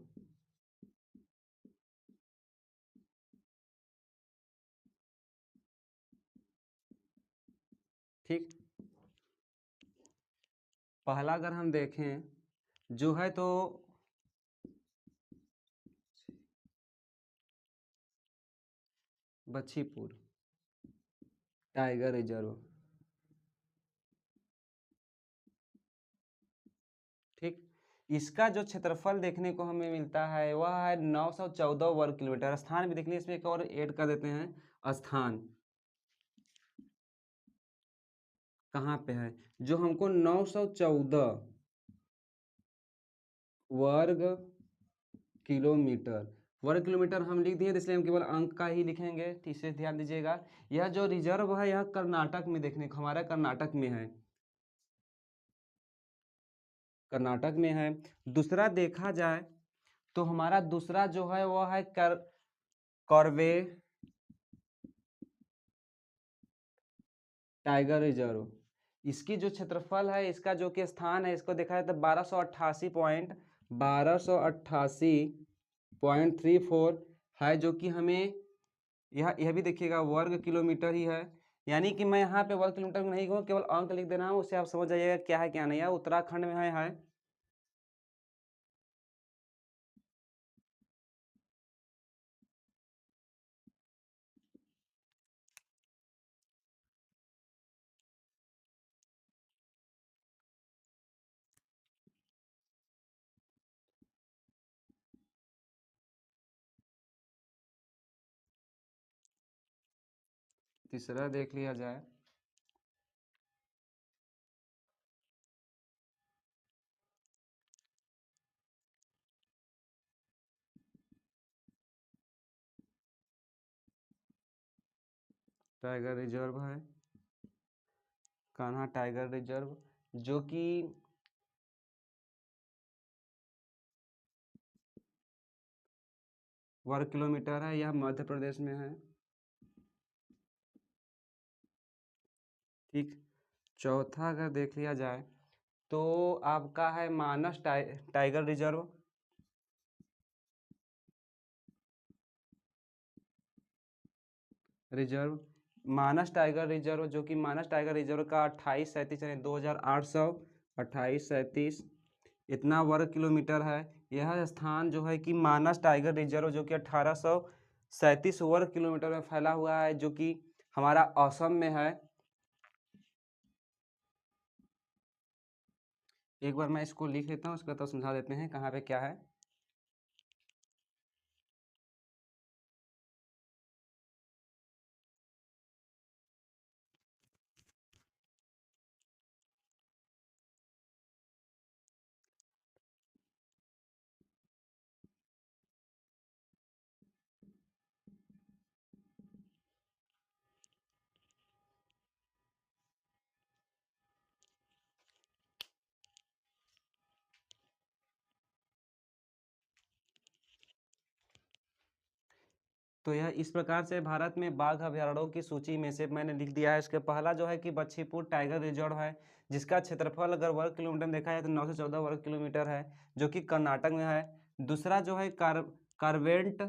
ठीक, पहला अगर हम देखें जो है तो बच्छीपुर टाइगर रिजर्व। ठीक, इसका जो क्षेत्रफल देखने को हमें मिलता है वह है 914 वर्ग किलोमीटर। स्थान भी देखने, इसमें एक और ऐड कर देते हैं स्थान कहाँ पे है, जो हमको 914 वर्ग किलोमीटर, वर्ग किलोमीटर हम लिख दिए, इसलिए हम केवल अंक का ही लिखेंगे, तो इसे ध्यान दीजिएगा। यह जो रिजर्व है यह कर्नाटक में देखने को, हमारा कर्नाटक में है, कर्नाटक में है। दूसरा देखा जाए तो हमारा दूसरा जो है वह है कॉर्बे टाइगर रिजर्व। इसकी जो क्षेत्रफल है, इसका जो कि स्थान है, इसको देखा जाए तो 1288.34 है, जो कि हमें यह भी देखिएगा वर्ग किलोमीटर ही है। यानी कि मैं यहाँ पे वर्ग किलोमीटर में नहीं कहूँ, केवल अंक लिख देना है, उससे आप समझ जाइएगा क्या है क्या नहीं है। उत्तराखंड में है। तीसरा देख लिया जाए टाइगर रिजर्व है, कान्हा टाइगर रिजर्व, जो कि वर्ग किलोमीटर है। यह मध्य प्रदेश में है। ठीक, चौथा अगर देख लिया जाए तो आपका है मानस टाइगर रिजर्व। मानस टाइगर रिजर्व, जो कि मानस टाइगर रिजर्व का 2837 यानी 2837 इतना वर्ग किलोमीटर है। यह स्थान जो है कि मानस टाइगर रिजर्व, जो कि 1837 वर्ग किलोमीटर में फैला हुआ है, जो कि हमारा असम में है। एक बार मैं इसको लिख लेता हूँ, उसका तो समझा देते हैं कहाँ पे क्या है। तो यह इस प्रकार से भारत में बाघ अभयारण्यों की सूची में से मैंने लिख दिया है। इसके पहला जो है कि बच्छीपुर टाइगर रिजर्व है, जिसका क्षेत्रफल अगर वर्ग किलोमीटर में देखा जाए तो 914 वर्ग किलोमीटर है, जो कि कर्नाटक में है। दूसरा जो है कार्बेट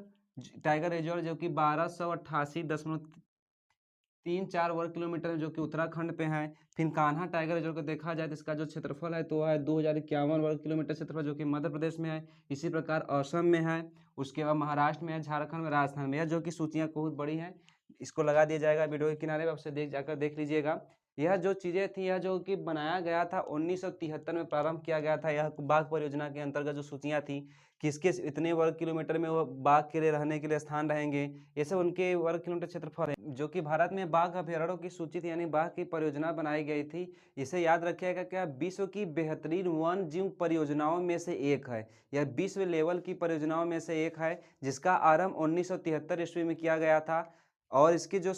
टाइगर रिजर्व, जो कि 1288.34 वर्ग किलोमीटर, जो कि उत्तराखंड पे है। फिर कान्हा टाइगर रिजर्व को देखा जाए तो इसका जो क्षेत्रफल है तो है 2051 वर्ग किलोमीटर क्षेत्रफल, जो कि मध्य प्रदेश में है। इसी प्रकार असम में है, उसके बाद महाराष्ट्र में है, झारखंड में, राजस्थान में है, जो कि सूचियाँ बहुत बड़ी हैं। इसको लगा दिया जाएगा वीडियो के किनारे पर, आपसे जाकर देख लीजिएगा। यह जो चीज़ें थी, यह जो कि बनाया गया था 1973 में प्रारंभ किया गया था। यह बाघ परियोजना के अंतर्गत जो सूचियाँ थी, किसके इतने वर्ग किलोमीटर में वो बाघ के लिए रहने के लिए स्थान रहेंगे, ये सब उनके वर्ग किलोमीटर क्षेत्रफल है। जो कि भारत में बाघ अभयारण्यों की सूची थी, यानी बाघ की परियोजना बनाई गई थी। इसे याद रखिएगा, क्या विश्व की बेहतरीन वन जीव परियोजनाओं में से एक है। यह विश्व लेवल की परियोजनाओं में से एक है, जिसका आरंभ 1973 ईस्वी में किया गया था। और इसकी जो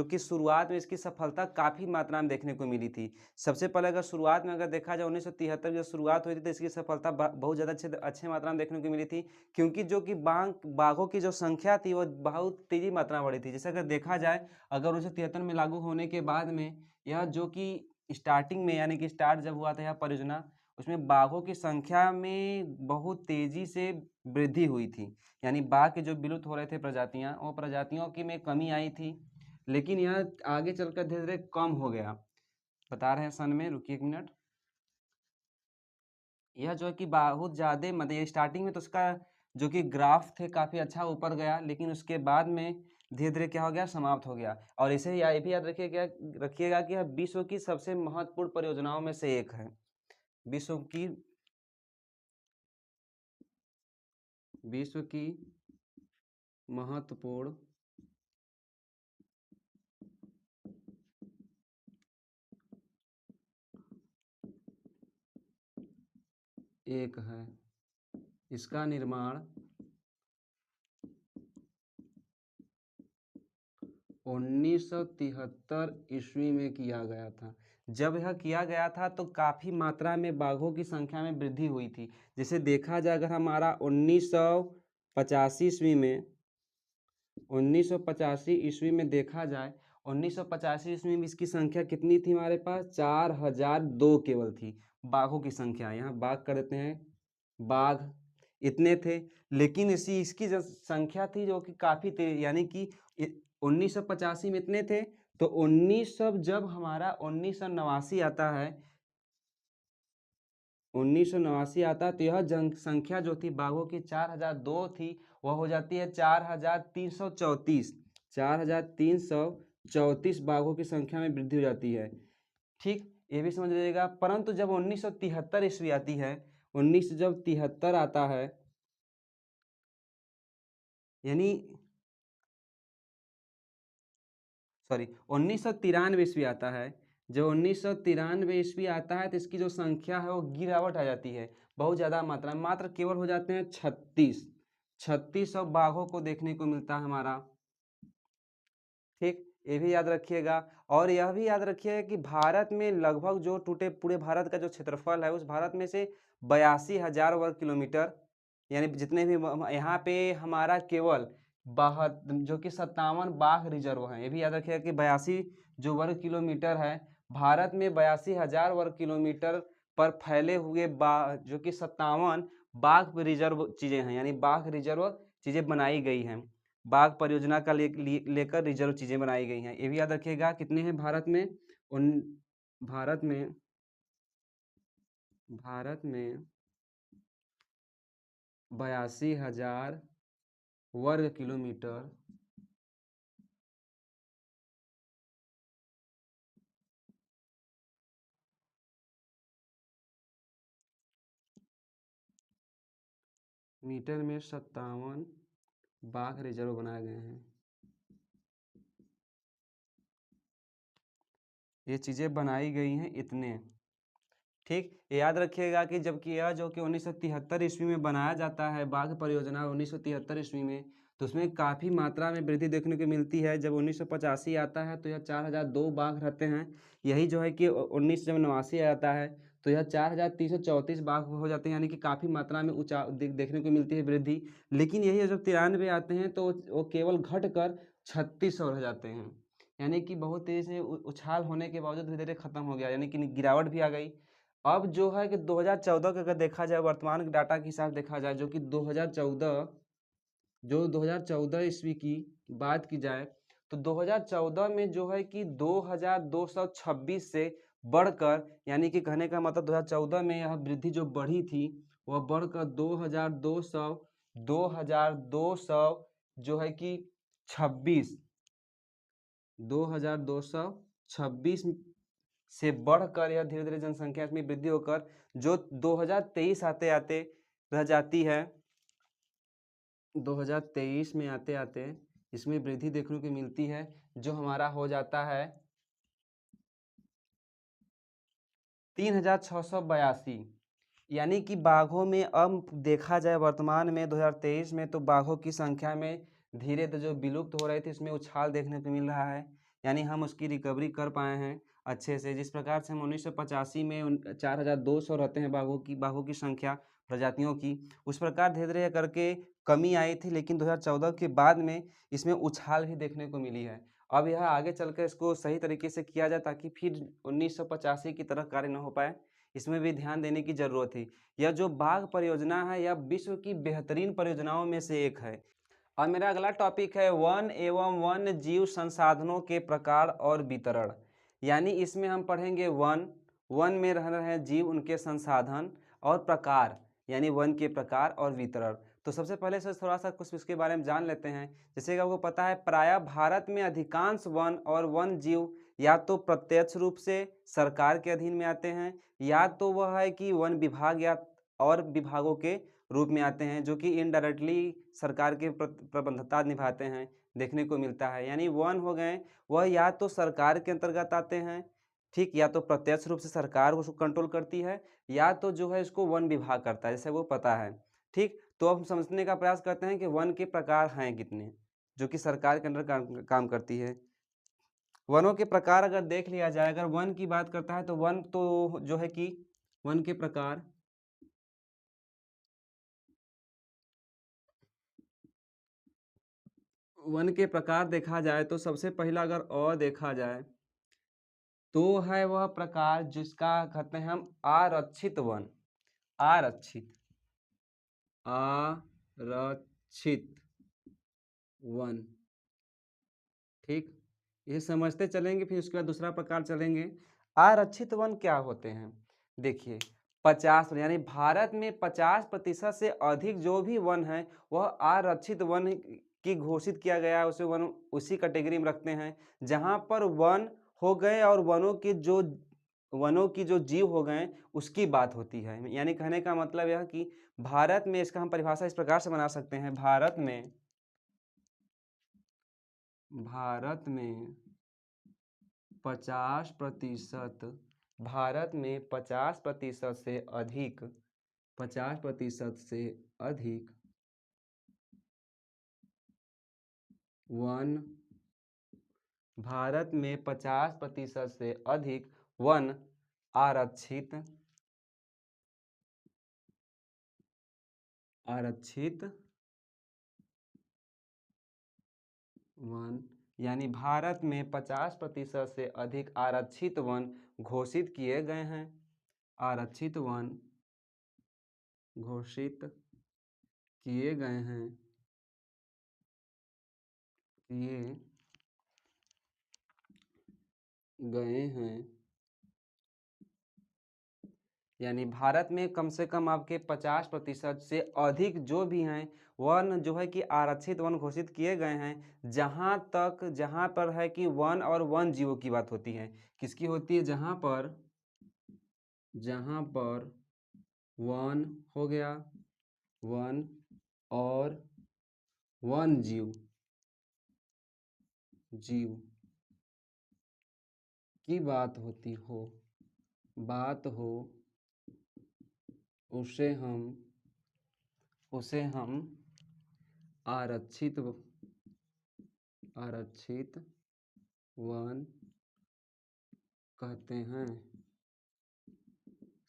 कि शुरुआत में इसकी सफलता काफ़ी मात्रा में देखने को मिली थी। सबसे पहले अगर शुरुआत में अगर देखा जाए 1973 की जो शुरुआत हुई थी, तो इसकी सफलता बहुत ज़्यादा अच्छे मात्रा में देखने को मिली थी, क्योंकि जो कि बाघों की जो संख्या थी वो बहुत तेजी मात्रा में बढ़ी थी। जैसे अगर देखा जाए, अगर 1973 में लागू होने के बाद में यह जो कि स्टार्टिंग में, यानी कि स्टार्ट जब हुआ था यह परियोजना, उसमें बाघों की संख्या में बहुत तेजी से वृद्धि हुई थी। यानी बाघ के जो विलुप्त हो रहे थे प्रजातियां, वो प्रजातियों की में कमी आई थी। लेकिन यह आगे चलकर धीरे धीरे कम हो गया। बता रहे हैं सन में, रुकिए 1 मिनट। यह जो है कि बहुत ज़्यादा मतलब स्टार्टिंग में तो उसका जो कि ग्राफ थे काफ़ी अच्छा ऊपर गया, लेकिन उसके बाद में धीरे धीरे क्या हो गया, समाप्त हो गया। और इसे ये भी याद रखिएगा कि यह विश्व की सबसे महत्वपूर्ण परियोजनाओं में से एक है। विश्व की महत्वपूर्ण एक है। इसका निर्माण 1973 ईस्वी में किया गया था। जब यह किया गया था तो काफ़ी मात्रा में बाघों की संख्या में वृद्धि हुई थी। जैसे देखा जाए अगर हमारा 1985 ईस्वी में 1985 ईस्वी में देखा जाए, 1985 ईस्वी में इसकी संख्या कितनी थी हमारे पास, 4002 केवल थी बाघों की संख्या। यहाँ बाघ कर देते हैं, बाघ इतने थे। लेकिन इसकी जो संख्या थी जो कि काफ़ी तेज, यानी कि 1985 में इतने थे, तो 1900 जब हमारा 1989 आता है, 1989 आता है तो यह जनसंख्या जो थी बाघों की 4002 थी, वह हो जाती है 4334। 4334 बाघों की संख्या में वृद्धि हो जाती है। ठीक, ये भी समझ लीजिएगा। परंतु जब 1973 ईस्वी आती है, 1973 आता है, यानी सॉरी 1993 ईस्वी आता है। जब 1993 ईस्वी आता है तो इसकी जो संख्या है वो गिरावट आ जाती है बहुत ज़्यादा मात्रा में, मात्र केवल हो जाते हैं 36 बाघों को देखने को मिलता है हमारा। ठीक, ये भी याद रखिएगा। और यह भी याद रखिएगा कि भारत में लगभग जो टूटे पूरे भारत का जो क्षेत्रफल है, उस भारत में से 82,000 वर्ग किलोमीटर, यानी जितने भी यहाँ पे हमारा केवल जो कि 57 बाघ रिजर्व हैं। ये भी याद रखिएगा कि 82 जो वर्ग किलोमीटर है, भारत में 82,000 वर्ग किलोमीटर पर फैले हुए जो कि 57 बाघ रिजर्व चीज़ें हैं, यानी बाघ रिजर्व चीज़ें बनाई गई हैं। बाघ परियोजना का लेकर रिजर्व चीज़ें बनाई गई हैं। ये भी याद रखिएगा कितने हैं भारत में, भारत में 82,000 वर्ग किलोमीटर मीटर में 57 बाघ रिजर्व बनाए गए हैं। ये चीज़ें बनाई गई हैं इतने। ठीक, याद रखिएगा कि जबकि यह जो कि 1973 ईस्वी में बनाया जाता है बाघ परियोजना 1973 ईस्वी में, तो उसमें काफ़ी मात्रा में वृद्धि देखने को मिलती है। जब 1985 आता है तो यह 4002 बाघ रहते हैं। यही जो है कि 1989 आता है तो यह 4334 बाघ हो जाते हैं, यानी कि काफ़ी मात्रा में ऊँचा देखने को मिलती है वृद्धि। लेकिन यही जब 93 आते हैं तो वो केवल घट कर 3600 रह जाते हैं, यानी कि बहुत तेज़ी से उछाल होने के बावजूद धीरे धीरे खत्म हो गया, यानी कि गिरावट भी आ गई। अब जो है कि 2014 का अगर देखा जाए, वर्तमान डाटा के हिसाब से देखा जाए, जो कि 2014 ईस्वी की बात की जाए, तो 2014 में जो है कि 2226 से बढ़कर, यानी कि कहने का मतलब 2014 में यह वृद्धि जो बढ़ी थी वह बढ़कर 2200 जो है कि 2226 से बढ़कर यह धीरे धीरे जनसंख्या में वृद्धि होकर जो 2023 आते आते रह जाती है। 2023 में आते आते इसमें वृद्धि देखने को मिलती है, जो हमारा हो जाता है 3682। यानी कि बाघों में अब देखा जाए वर्तमान में 2023 में तो बाघों की संख्या में धीरे धीरे जो विलुप्त हो रही थी उसमें उछाल देखने को मिल रहा है, यानी हम उसकी रिकवरी कर पाए हैं अच्छे से। जिस प्रकार से हम 1985 में 4200 रहते हैं बाघों की संख्या प्रजातियों की, उस प्रकार धीरे धीरे करके कमी आई थी, लेकिन 2014 के बाद में इसमें उछाल भी देखने को मिली है। अब यह आगे चलकर इसको सही तरीके से किया जाए ताकि फिर 1985 की तरह कार्य न हो पाए, इसमें भी ध्यान देने की ज़रूरत थी। यह जो बाघ परियोजना है यह विश्व की बेहतरीन परियोजनाओं में से एक है। और मेरा अगला टॉपिक है वन एवं वन्य जीव संसाधनों के प्रकार और वितरण। यानी इसमें हम पढ़ेंगे वन, वन में रह रहे जीव, उनके संसाधन और प्रकार, यानी वन के प्रकार और वितरण। तो सबसे पहले से थोड़ा सा कुछ इसके बारे में जान लेते हैं। जैसे कि आपको पता है प्रायः भारत में अधिकांश वन और वन जीव या तो प्रत्यक्ष रूप से सरकार के अधीन में आते हैं, या तो वह है कि वन विभाग या और विभागों के रूप में आते हैं, जो कि इनडायरेक्टली सरकार के प्रबंधता निभाते हैं, देखने को मिलता है। यानी वन हो गए वह या तो सरकार के अंतर्गत आते हैं, ठीक, या तो प्रत्यक्ष रूप से सरकार उसको कंट्रोल करती है, या तो जो है इसको वन विभाग करता है, जैसे वो पता है। ठीक, तो अब हम समझने का प्रयास करते हैं कि वन के प्रकार हैं कितने, जो कि सरकार के अंदर काम करती है। वनों के प्रकार अगर देख लिया जाए, अगर वन की बात करता है तो वन तो जो है कि वन के प्रकार, वन के प्रकार देखा जाए तो सबसे पहला अगर देखा जाए तो है वह प्रकार जिसका कहते हैं हम आरक्षित वन। आरक्षित, आरक्षित वन, ठीक, ये समझते चलेंगे, फिर उसके बाद दूसरा प्रकार चलेंगे। आरक्षित वन क्या होते हैं, देखिए 50, यानी भारत में 50% से अधिक जो भी वन है वह आरक्षित वन की घोषित किया गया है, उसे वन उसी कैटेगरी में रखते हैं जहां पर वन हो गए और वनों की जो जीव हो गए उसकी बात होती है। यानी कहने का मतलब यह कि भारत में, इसका हम परिभाषा इस प्रकार से बना सकते हैं, भारत में 50%, भारत में 50% से अधिक, 50% से अधिक वन, भारत में 50% से अधिक वन आरक्षित वन, यानी भारत में 50% से अधिक आरक्षित वन घोषित किए गए हैं। आरक्षित वन घोषित किए गए हैं, किए गए हैं। यानी भारत में कम से कम आपके 50% से अधिक जो भी हैं वन जो है कि आरक्षित वन घोषित किए गए हैं। जहाँ पर है कि वन और वन जीवों की बात होती है, किसकी होती है, जहाँ पर वन हो गया, वन और वन जीव की बात हो, उसे हम आरक्षित वन कहते हैं।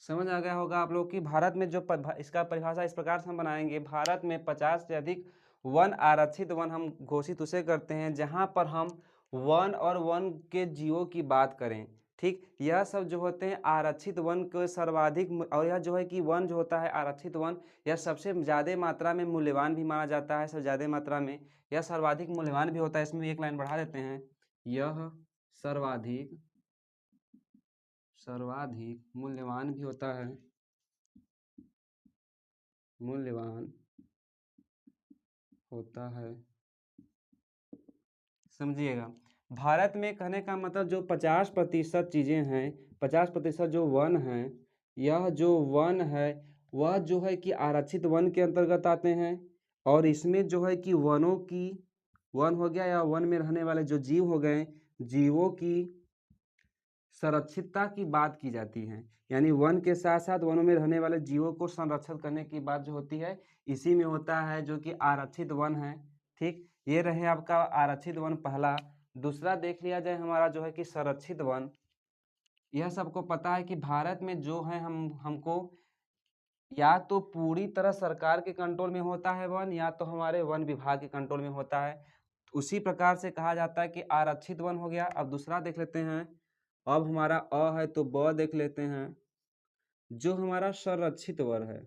समझ आ गया होगा आप लोग कि भारत में जो इसका परिभाषा इस प्रकार से हम बनाएंगे, भारत में 50 से अधिक वन आरक्षित वन हम घोषित उसे करते हैं जहां पर हम वन और वन के जीवों की बात करें। ठीक, यह सब जो होते हैं आरक्षित वन के सर्वाधिक, और यह जो है कि वन जो होता है आरक्षित वन, यह सबसे ज़्यादा मात्रा में मूल्यवान भी माना जाता है। सबसे ज़्यादा मात्रा में यह सर्वाधिक मूल्यवान भी होता है। इसमें एक लाइन बढ़ा देते हैं, यह सर्वाधिक मूल्यवान भी होता है, मूल्यवान होता है। समझिएगा, भारत में कहने का मतलब जो 50% चीज़ें हैं, 50% जो वन हैं, यह जो वन है वह जो है कि आरक्षित वन के अंतर्गत आते हैं। और इसमें जो है कि वन हो गया या वन में रहने वाले जो जीव हो गए, जीवों की संरक्षितता की बात की जाती है। यानी वन के साथ साथ वनों में रहने वाले जीवों को संरक्षित करने की बात जो होती है इसी में होता है, जो कि आरक्षित वन है। ठीक, ये रहे आपका आरक्षित वन पहला। दूसरा देख लिया जाए हमारा जो है कि संरक्षित वन। यह सबको पता है कि भारत में जो है हमको या तो पूरी तरह सरकार के कंट्रोल में होता है वन, या तो हमारे वन विभाग के कंट्रोल में होता है। उसी प्रकार से कहा जाता है कि आरक्षित वन हो गया। अब दूसरा देख लेते हैं, अब हमारा है तो ब देख लेते हैं, जो हमारा संरक्षित वन है,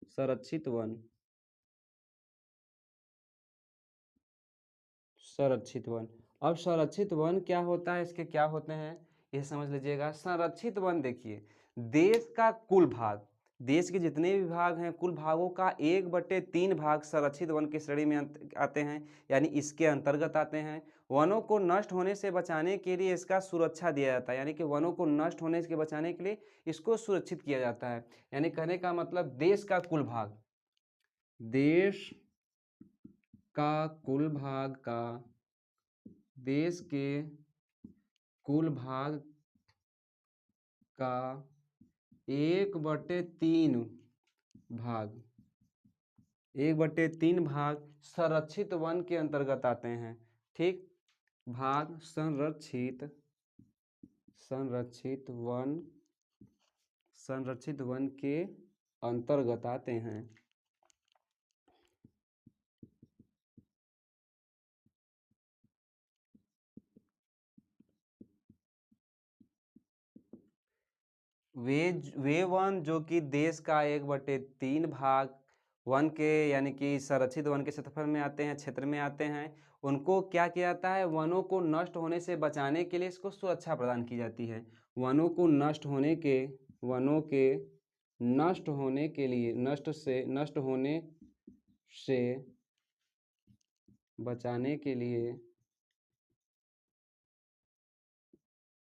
संरक्षित वन, संरक्षित वन। अब संरक्षित वन क्या होता है, इसके क्या होते हैं, ये समझ लीजिएगा। संरक्षित वन देखिए, देश का कुल भाग, देश के जितने भी भाग हैं कुल भागों का 1/3 भाग संरक्षित वन की श्रेणी में आते हैं, यानी इसके अंतर्गत आते हैं। वनों को नष्ट होने से बचाने के लिए इसका सुरक्षा दिया जाता है, यानी कि वनों को नष्ट होने से बचाने के लिए इसको सुरक्षित किया जाता है। यानी कहने का मतलब देश का कुल भाग, देश का कुल भाग का, देश के कुल भाग का 1/3 भाग, 1/3 भाग संरक्षित वन के अंतर्गत आते हैं। ठीक, भाग संरक्षित, संरक्षित वन, संरक्षित वन के अंतर्गत आते हैं। वे वन जो कि देश का 1/3 भाग वन के, यानी कि संरक्षित वन के क्षेत्रफल में आते हैं, क्षेत्र में आते हैं, उनको क्या किया जाता है, वनों को नष्ट होने से बचाने के लिए इसको सुरक्षा प्रदान की जाती है। वनों को नष्ट होने के, वनों के नष्ट होने के लिए, नष्ट होने से बचाने के लिए,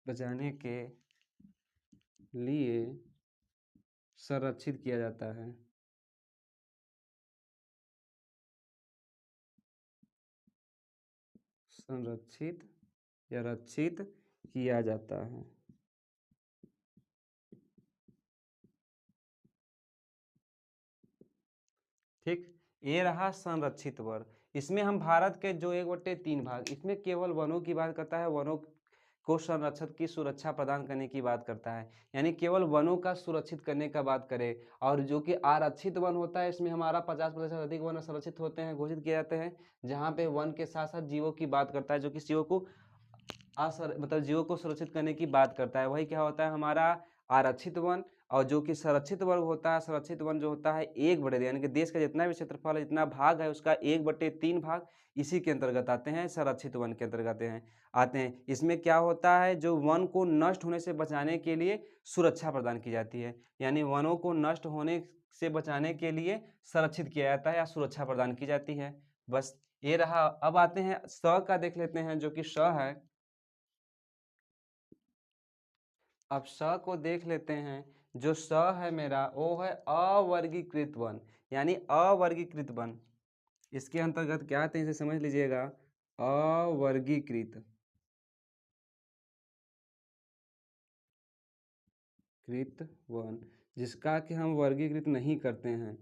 बचाने के लिए संरक्षित किया जाता है। संरक्षित या रक्षित किया जाता है। ठीक, ये रहा संरक्षित वन। इसमें हम भारत के जो 1/3 भाग, इसमें केवल वनों की बात करता है, वनों को संरक्षण की सुरक्षा प्रदान करने की बात करता है, यानी केवल वनों का सुरक्षित करने का बात करे। और जो कि आरक्षित वन होता है, इसमें हमारा 50% अधिक वन संरक्षित होते हैं, घोषित किए जाते हैं, जहाँ पे वन के साथ साथ जीवों की बात करता है, जो कि जीवों को मतलब जीवों को सुरक्षित करने की बात करता है। वही क्या होता है हमारा आरक्षित वन। और जो कि संरक्षित वर्ग होता है, संरक्षित वन जो होता है 1/3, यानी कि देश का जितना भी क्षेत्रफल है, जितना भाग है, उसका 1/3 भाग इसी के अंतर्गत आते हैं, संरक्षित वन के अंतर्गत आते हैं। इसमें क्या होता है, जो वन को नष्ट होने से बचाने के लिए सुरक्षा प्रदान की जाती है, यानी वनों को नष्ट होने से बचाने के लिए संरक्षित किया जाता है या सुरक्षा प्रदान की जाती है। बस ये रहा। अब आते हैं स का, देख लेते हैं, जो कि स है। अब स को देख लेते हैं। जो स है मेरा, वो है अवर्गीकृत वन, यानी अवर्गीकृत वन। इसके अंतर्गत क्या आते हैं, इसे समझ लीजिएगा। अवर्गीकृत वन, जिसका कि हम वर्गीकृत नहीं करते हैं।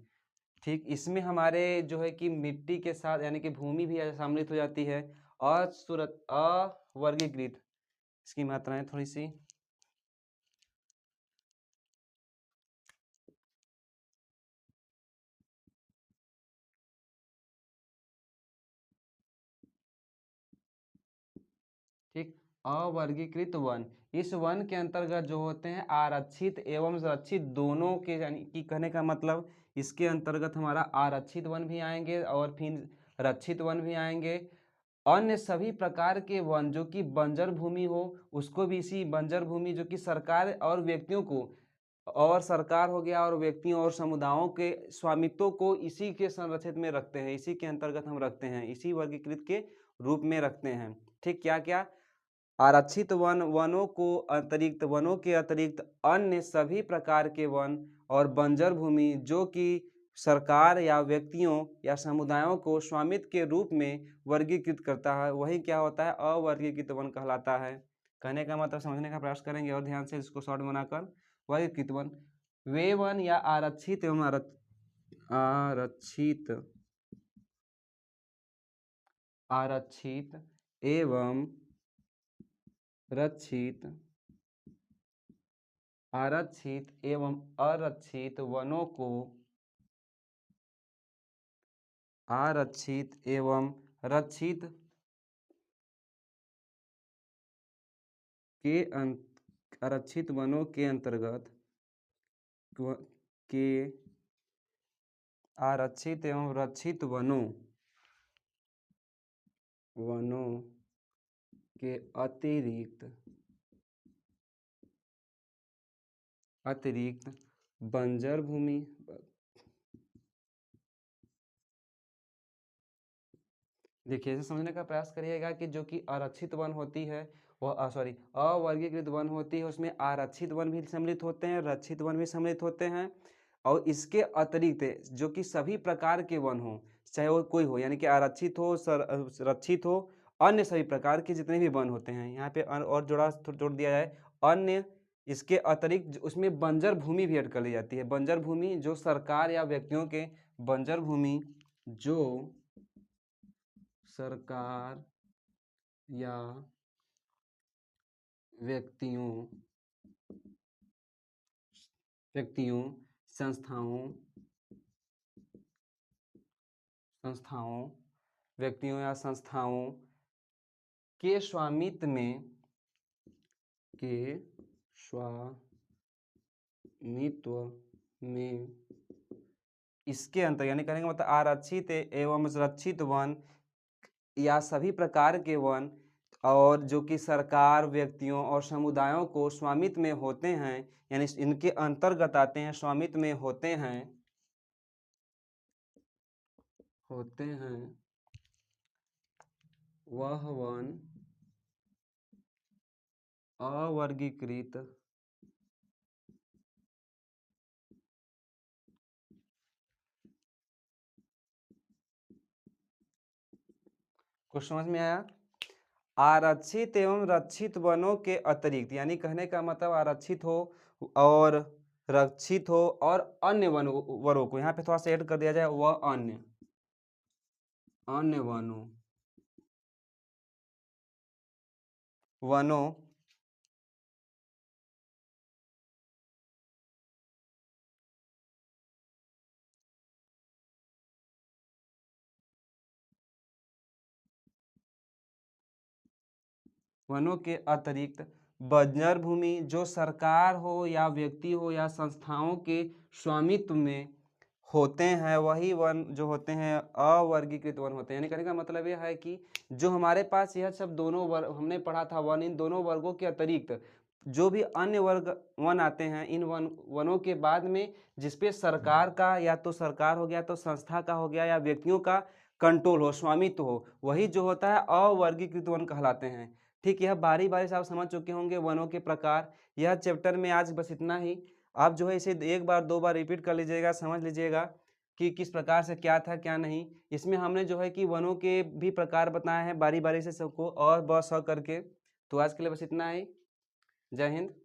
ठीक, इसमें हमारे जो है कि मिट्टी के साथ, यानी कि भूमि भी सम्मिलित हो जाती है। अवर्गीकृत, इसकी मात्राएं थोड़ी सी। ठीक, अवर्गीकृत वन, इस वन के अंतर्गत जो होते हैं आरक्षित एवं संरक्षित दोनों के, यानी कि कहने का मतलब इसके अंतर्गत हमारा आरक्षित वन भी आएंगे और फिर रक्षित वन भी आएंगे। अन्य सभी प्रकार के वन जो कि बंजर भूमि हो, उसको भी इसी बंजर भूमि जो कि सरकार और व्यक्तियों को, और सरकार हो गया और व्यक्तियों और समुदायों के स्वामित्व को इसी के संरक्षित में रखते हैं, इसी के अंतर्गत हम रखते हैं, इसी वर्गीकृत के रूप में रखते हैं। ठीक, क्या क्या, आरक्षित वन, वनों के अतिरिक्त अन्य सभी प्रकार के वन और बंजर भूमि जो कि सरकार या व्यक्तियों या समुदायों को स्वामित्व के रूप में वर्गीकृत करता है, वही क्या होता है, अवर्गीकृत वन कहलाता है। कहने का मतलब समझने का प्रयास करेंगे और ध्यान से इसको शॉर्ट बनाकर। वर्गीकृत वन वे वन या आरक्षित एवं आरक्षित आरक्षित एवं रक्षित, आरक्षित एवं अरक्षित वनों को, आरक्षित एवं रक्षित के आरक्षित वनों के अंतर्गत के आरक्षित एवं रक्षित वनों के अतिरिक्त अतिरिक्त बंजर भूमि, देखिए इसे समझने का प्रयास करिएगा कि जो कि आरक्षित वन होती है वह सॉरी अवर्गीकृत वन होती है, उसमें आरक्षित वन भी सम्मिलित होते हैं, रक्षित वन भी सम्मिलित होते हैं। और इसके अतिरिक्त जो कि सभी प्रकार के वन हो, चाहे वो कोई हो, यानी कि आरक्षित हो, रक्षित हो, अन्य सभी प्रकार के जितने भी वन होते हैं, यहाँ पे और जोड़ दिया जाए अन्य। इसके अतिरिक्त उसमें बंजर भूमि भी ऐड कर ली जाती है। बंजर भूमि जो सरकार या व्यक्तियों के, बंजर भूमि जो सरकार या व्यक्तियों संस्थाओं व्यक्तियों या संस्थाओं के स्वामित्व में इसके अंतर, यानी कहने का मतलब आरक्षित एवं रक्षित वन या सभी प्रकार के वन और जो कि सरकार, व्यक्तियों और समुदायों को स्वामित्व में होते हैं, यानी इनके अंतर्गत आते हैं, स्वामित्व में होते हैं वह वन अवर्गीकृत कुछ समझ में आया? आरक्षित एवं रक्षित वनों के अतिरिक्त, यानी कहने का मतलब आरक्षित हो और रक्षित हो और अन्य वनों को यहाँ पे थोड़ा सा ऐड कर दिया जाए, वह अन्य वनों के अतिरिक्त बंजर भूमि जो सरकार हो या व्यक्ति हो या संस्थाओं के स्वामित्व में होते हैं, वही वन जो होते हैं अवर्गीकृत वन होते हैं। यानी कहने का मतलब यह है कि जो हमारे पास यह सब दोनों वर्ग हमने पढ़ा था वन, इन दोनों वर्गों के अतिरिक्त जो भी अन्य वर्ग वन आते हैं, इन वनों के बाद में जिसपे सरकार का, या तो सरकार हो गया, तो संस्था का हो गया, या व्यक्तियों का कंट्रोल हो, स्वामित्व हो, वही जो होता है अवर्गीकृत वन कहलाते हैं। ठीक, यह बारी बारी से आप समझ चुके होंगे वनों के प्रकार। यह चैप्टर में आज बस इतना ही। आप जो है इसे एक बार दो बार रिपीट कर लीजिएगा, समझ लीजिएगा कि किस प्रकार से क्या था क्या नहीं। इसमें हमने जो है कि वनों के भी प्रकार बताए हैं बारी बारी से सबको, और ब स करके। तो आज के लिए बस इतना ही। जय हिंद।